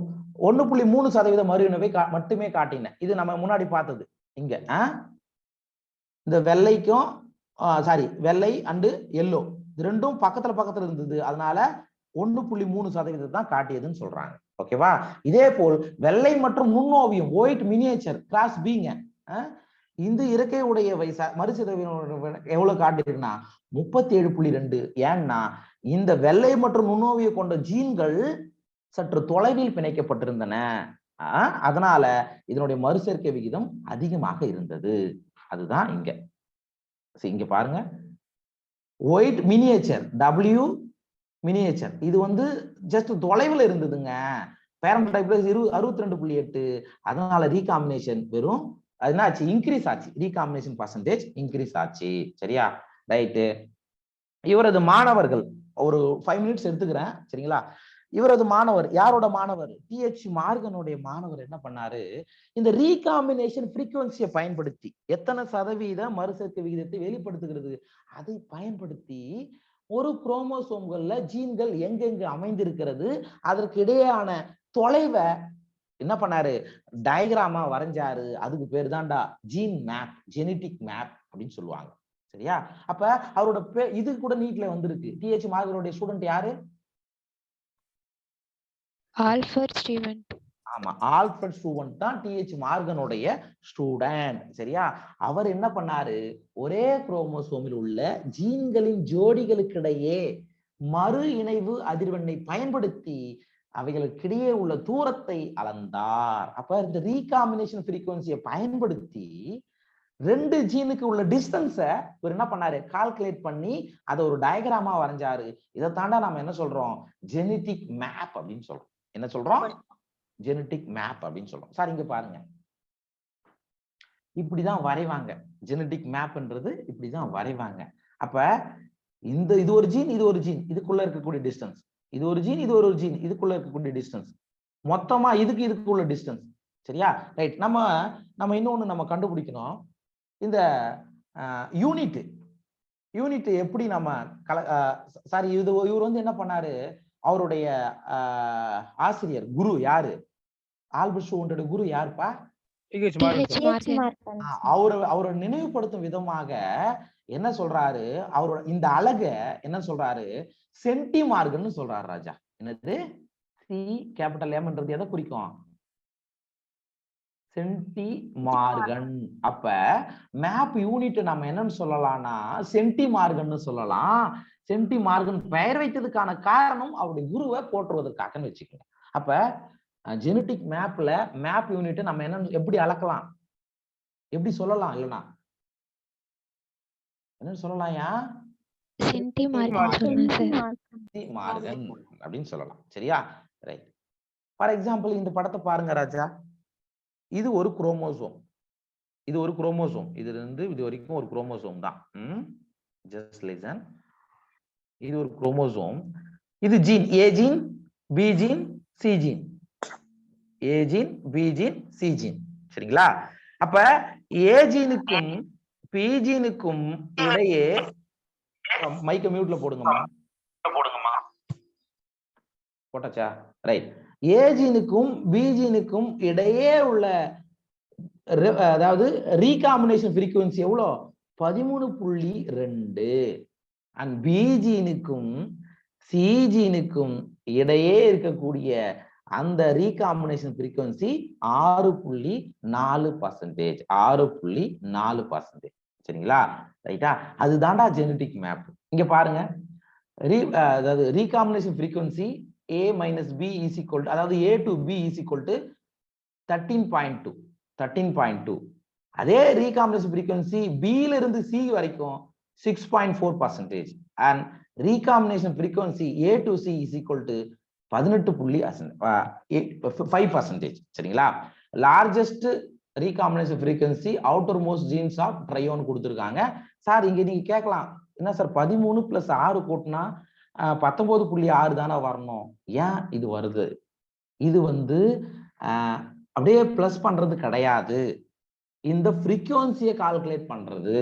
1.3% மறு இணைவை மட்டுமே காட்டின. இது நம்ம முன்னாடி பார்த்தது. இங்க இந்த வெள்ளைக்கும் வெள்ளை அண்டு எல்லோ ரெண்டும் பக்கத்துல இருந்தது. அதனால 1.3% தான் காட்டியதுன்னு சொல்றாங்க. ஓகேவா? இதே போல் வெள்ளை மற்றும் நுண்ணோவியம் ஒயிட் மினியேச்சர் கிளாஸ் பிங்க இந்த இறக்கை உடைய மறுசிதைவின் எவ்வளவு காட்டிருக்குன்னா 37.2. ஏன்னா இந்த வெள்ளை மற்றும் நுண்ணோவிய கொண்ட ஜீன்கள் சற்று தொலைவில் பிணைக்கப்பட்டிருந்தன. அதனால இதனுடைய மறுசேர்க்கை விகிதம் அதிகமாக இருந்தது. அதுதான் இங்க பாருங்க, ஒயிட் மினியேச்சர் W மினியேச்சர் இது வந்து ஜஸ்ட் தொலைவில் இருந்ததுங்க. பேரண்ட் டைப்ல 62.8. அதனால ரீகாம்பினேஷன் வெறும் அது என்ன ஆச்சு? இன்க்ரீஸ் ஆச்சு. ரீகாம்பினேஷன் பர்சன்டேஜ் இன்க்ரீஸ் ஆச்சு. சரியா? ரைட்டு. இவரது மாணவர்கள் ஒரு 5 மினிட்ஸ் எடுத்துக்கிறேன். சரிங்களா? இவரது மாணவர், யாரோட மாணவர்? TH மார்கனுடைய மாணவர் என்ன பண்ணாரு? இந்த ரீகாம்பினேஷன் ஃப்ரீக்வன்சியை பயன்படுத்தி எத்தனை சதவீத மறுசேர்க்கை விகிதத்தை வெளிப்படுத்துகிறது அதை பயன்படுத்தி ஒரு குரோமோசோம்கள்ல ஜீன்கள் எங்கெங்க அமைந்திருக்கிறது அதற்கு இடையேயான தொலைவை என்ன பண்ணாரு? டயக்ராமா வரைஞ்சாரு. அதுக்கு பேர் தான்டா ஜீன் மேப், ஜெனடிக் மேப் அப்படின்னு சொல்லுவாங்க. சரியா? அப்ப அவரோட இது கூட நீட்ல வந்திருக்கு. TH மார்கனுடைய ஸ்டூடெண்ட் யாரு? Alfred Steven. ஆமா, ஆல்ஃபர்ட் ஸ்டூவன் தான் TH மார்கனுடைய ஸ்டூடெண்ட். சரியா? அவர் என்ன பண்ணாரு? ஒரே குரோமோசோமில் உள்ள ஜீன்களின் ஜோடிகளுக்கிடையே மறு இணைவு அதிர்வெண்ணை பயன்படுத்தி அவைகளுக்கிடையே உள்ள தூரத்தை அளந்தார். அப்ப இந்த ரீகாம்பினேஷன் ஃப்ரீக்வன்சியை பயன்படுத்தி 2 ஜீனுக்கு உள்ள டிஸ்டன்ஸை இவர் என்ன பண்ணாரு? கால்குலேட் பண்ணி அதை ஒரு டயக்ராமா வரைஞ்சாரு. இதை தாண்டா நம்ம என்ன சொல்றோம்? ஜெனடிக் மேப் அப்படின்னு சொல்றோம். என்ன சொல்றோம்? ஜெனடிக் மேப் அப்படின்னு சொல்றோம். சார் இங்க பாருங்க, இப்படிதான் வரைவாங்க. ஜெனடிக் மேப்ன்றது இப்படிதான் வரைவாங்க. அப்ப இது ஒரு ஜீன், இது ஒரு ஜீன், இதுக்குள்ள இருக்கக்கூடிய டிஸ்டன்ஸ், இது ஒரு ஜீன், இது ஒரு ஜீன், இதுக்குள்ள இருக்கக்கூடிய டிஸ்டன்ஸ், மொத்தமா இதுக்குள்ள டிஸ்டன்ஸ். சரியா? ரைட். நம்ம இன்னொன்னு நம்ம கண்டுபிடிக்கணும். இந்த யூனிட் எப்படி நம்ம சாரி, இவர் வந்து என்ன பண்ணாரு? அவருடைய ஆசிரியர், குரு யாரு? ஆல்பர்ட் ஸ்டூவன்டோட குரு யாருப்பா? அவரை நினைவுபடுத்தும் விதமாக என்ன சொல்றாரு? அவரோட இந்த அழகை என்ன சொல்றாரு? சென்டி மார்கன் சொல்றாரு ராஜா. என்னது? சி கேபிட்டல் எம்ன்றது எதை குறிக்கும்? சென்டி மார்கன். அப்ப மேப் யூனிட் நம்ம என்னன்னு சொல்லலாம்னா சென்டி மார்கன் சொல்லலாம். சென்டி மார்கன் பெயர் வைத்ததுக்கான காரணம் அவருடைய குருவை போற்றுவதற்காகன்னு வச்சுக்கோங்க. அப்ப ஜெனடிக் மேப்ல மேப் யூனிட் நம்ம என்ன எப்படி அளக்கலாம், எப்படி சொல்லலாம்? இல்லைன்னா என்ன சொல்லலாம்யா? சென்டி மார்கன் அப்படின்னு சொல்லலாம். சரியா? ரைட். ஃபார் எக்ஸாம்பிள் இந்த படத்தை பாருங்க ராஜா. இது ஒரு குரோமோசோம், இது ஒரு குரோமோசோம். இதுல இருந்து இது வரைக்கும் ஒரு குரோமோசோம் தான். Just listen. இது ஒரு குரோமோசோம். இது gene, A gene, B gene, C gene. A gene, B gene, C gene. சரிங்களா? அப்ப ஏ ஜீனுக்கும் பி ஜீனுக்கும் இடையே, மைக்க மியூட்ல போடுங்கம்மா. போட்டாச்சா? ரைட். ஏ ஜீனுக்கும் பி ஜீனுக்கும் இடையே உள்ள அதாவது ரீகாம்பினேஷன் ஃப்ரீக்வன்சி எவ்வளோ? 13.2. அண்ட் பி ஜீனுக்கும் சி ஜீனுக்கும் இடையே இருக்கக்கூடிய அந்த ரீகாம்பினேஷன் ஃப்ரீக்வன்சி 6.4%. 6.4%. சரிங்களா? ரைட்டா? அதுதான்டா ஜெனடிக் மேப். இங்க பாருங்க, அதாவது recombination frequency A minus B is equal to, அதாவது A to B is equal to 13.2. 13.2. அதே ரீகாம்பினேஷன் ஃப்ரீக்வன்சி B ல இருந்து C வரைக்கும் 6.4%. and recombination frequency A to C is equal to 18.5%. சரிங்களா? Largest recombination frequency outermost genes of trion கொடுத்துருக்காங்க. Sir இங்க நீங்க கேட்கலாம், என்ன சார் 13 + 6 கூட்டினா 19.6 தானே வரணும்? ஏன் இது வருது? இது வந்து அப்படியே பிளஸ் பண்றது கிடையாது. இந்த ஃப்ரீக்வன்சியை கால்குலேட் பண்றது,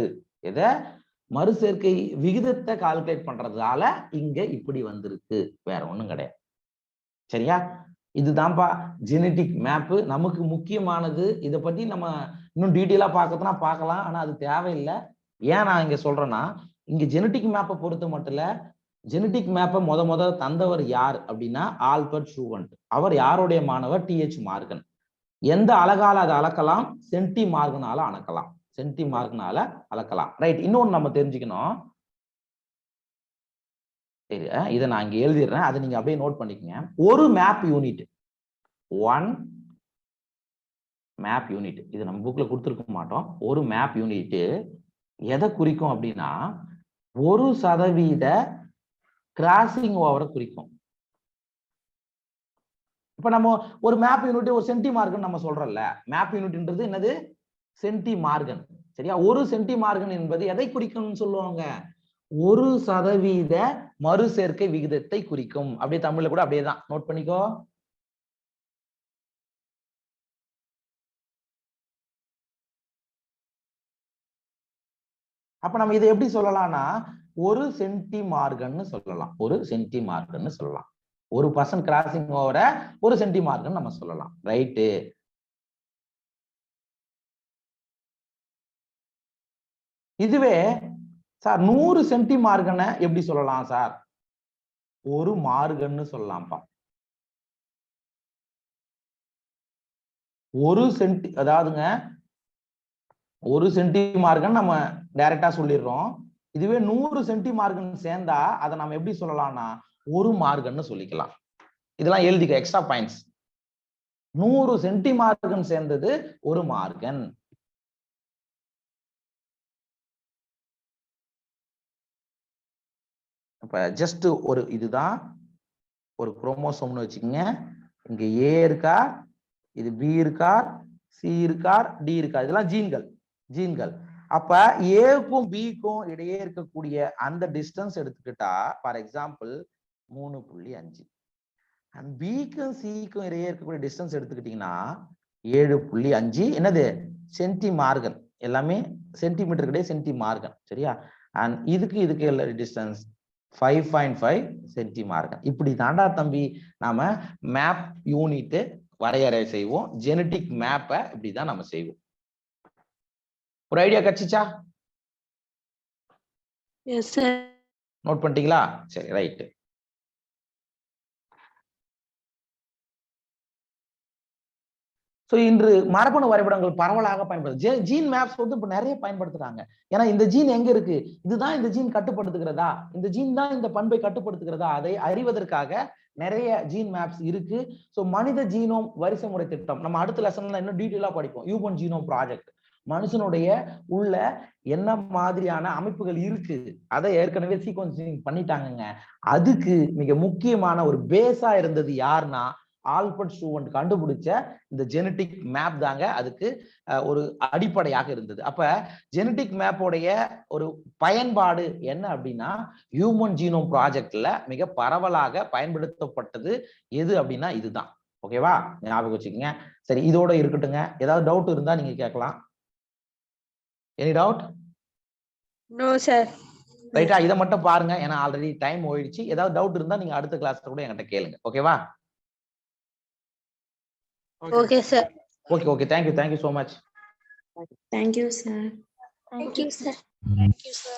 எதை? மறுசேர்க்கை விகிதத்தை கால்குலேட் பண்றதால இங்க இப்படி வந்திருக்கு, வேற ஒண்ணும் கிடையாது. சரியா? இதுதான்ப்பா ஜெனடிக் மேப். நமக்கு முக்கியமானது. இதை பத்தி நம்ம இன்னும் டீட்டெயிலா பார்க்கறதுனா பார்க்கலாம், ஆனா அது தேவையில்லை. ஏன் நான் இங்க சொல்றேன்னா, இங்க ஜெனடிக் மேப்பை பொறுத்த மட்டும் இல்ல, ஜெனடிக் மேப்பை முத தந்தவர் யார் அப்படின்னா ஆல்பர்ட் ஸ்டூவன். அவர் யாருடைய மாணவர்? TH Morgan. எந்த அழகால அதை அளக்கலாம்? சென்டி மார்கனால அளக்கலாம். சென்டி மார்கனால அளக்கலாம். ரைட். இன்னொன்னு நம்ம தெரிஞ்சுக்கணும். சரி, இதை நான் இங்க எழுதிடுறேன், அதை நீங்க அப்படியே நோட் பண்ணிக்கங்க. ஒரு map unit, one map unit, இது நம்ம புக்ல கொடுத்துருக்க மாட்டோம். ஒரு மேப் யூனிட் எதை குறிக்கும் அப்படின்னா 1% கிராசிங் ஓவரை குறிக்கும். இப்ப நம்ம ஒரு மேப் யூனிட் ஒரு சென்டி மார்க்னு நம்ம சொல்றோம்ல, மேப் யூனிட்ன்றது என்னது? சென்டி மார்கன். சரியா? 1 சென்டி மார்கன் என்பது எதை குறிக்கும்னு சொல்லுவாங்க? 1% மறு சேர்க்கை விகிதத்தை குறிக்கும். அப்படியே தமிழ்ல கூட அப்படியே தான் நோட் பண்ணிக்கோ. அப்ப நம்ம இதை எப்படி சொல்லலாம்னா 1 சென்டி மார்கன் சொல்லலாம். 1 சென்டி மார்கன் சொல்லலாம். 1% கிராசிங் ஓவர 1 சென்டி மார்கன் நம்ம சொல்லலாம். ரைட்டு. இதுவே சார் 100 சென்டி மார்கனை எப்படி சொல்லலாம் சார்? 1 மார்கன்னு சொல்லலாம்ப்பா. 1 சென்டி, அதாவதுங்க 1 சென்டி மார்கன் நம்ம டைரக்டா சொல்லிடுறோம். இதுவே 100 சென்டி மார்கன் சேர்ந்தா அதை நம்ம எப்படி சொல்லலாம்னா 1 மார்கன்னு சொல்லிக்கலாம். இதெல்லாம் எழுதிக்க, எக்ஸ்ட்ரா பாயிண்ட்ஸ். 100 சென்டி மார்கன் சேர்ந்தது 1 மார்கன். இப்ப ஜஸ்ட் ஒரு இதுதான் ஒரு குரோமோசோம்னு வச்சுக்கோங்க. இங்க ஏ இருக்கா, இது பி இருக்கா, சி இருக்கா, டி இருக்கா, இதெல்லாம் ஜீன்கள். அப்ப ஏக்கும் பிக்கும் இடையே இருக்கக்கூடிய அந்த டிஸ்டன்ஸ் எடுத்துக்கிட்டா ஃபார் எக்ஸாம்பிள் 3.5, அண்ட் பிக்கும் சிக்கும் இடையே இருக்கக்கூடிய டிஸ்டன்ஸ் எடுத்துக்கிட்டீங்கன்னா 7.5. என்னது? சென்டி மார்கன். எல்லாமே சென்டிமீட்டர் கிடையாது, சென்டி மார்கன். சரியா? அண்ட் இதுக்கு டிஸ்டன்ஸ் 5.5 சென்டி மார்கன். இப்படி தாண்டா தம்பி நாம மேப் யூனிட் வரையறை செய்வோம். ஜெனடிக் மேப்பை இப்படிதான் நம்ம செய்வோம். ஒரு ஐடியா கிடைச்சிச்சா? Yes sir. நோட் பண்ணிட்டீங்களா? சரி, ரைட். சோ இன்று மரபணு வரைபடங்கள் பரவலாக பயன்படுது. ஜீன் மேப்ஸ் வந்து இப்ப நிறைய பயன்படுத்துறாங்க. ஏன்னா இந்த ஜீன் எங்க இருக்கு, இதுதான் இந்த ஜீன் கட்டுப்படுத்துகிறதா, இந்த ஜீன் தான் இந்த பண்பை கட்டுப்படுத்துகிறதா, அதை அறிவதற்காக நிறைய ஜீன் மேப்ஸ் இருக்கு. சோ மனித ஜீனோம் வரிசை முறை திட்டம் நம்ம அடுத்த லெசன்ல இன்னும் டீட்டெயிலா படிப்போம். Human genome project. மனுஷனுடைய உள்ள என்ன மாதிரியான அமைப்புகள் இருக்கு அதை ஏற்கனவே சீக்வன்சிங் பண்ணிட்டாங்கங்க. அதுக்கு மிக முக்கியமான ஒரு பேஸா இருந்தது யாருன்னா ஆல்பர்ட் ஸ்டூவன்ட் கண்டுபிடிச்ச இந்த ஜெனடிக் மேப் தாங்க அதுக்கு ஒரு அடிப்படையாக இருந்தது. அப்ப ஜெனடிக் மேப்போடைய ஒரு பயன்பாடு என்ன அப்படின்னா ஹியூமன் ஜீனோம் ப்ராஜெக்ட்ல மிக பரவலாக பயன்படுத்தப்பட்டது எது அப்படின்னா இதுதான். ஓகேவா? ஞாபகம் வச்சுக்கோங்க. சரி, இதோட இருக்கட்டுங்க. ஏதாவது டவுட் இருந்தா நீங்க கேட்கலாம். Any doubt? No sir. ரைட்டா? இதை மட்டும் பாருங்க, ஏன்னா ஆல்ரெடி டைம் ஓயிடுச்சு. ஏதாவது டவுட் இருந்தா நீங்க அடுத்த கிளாஸ்ல கூட என்கிட்ட கேளுங்க. ஓகேவா? Okay sir. Okay. Thank you so much. Thank you, sir. Thank you, sir. Thank you, sir.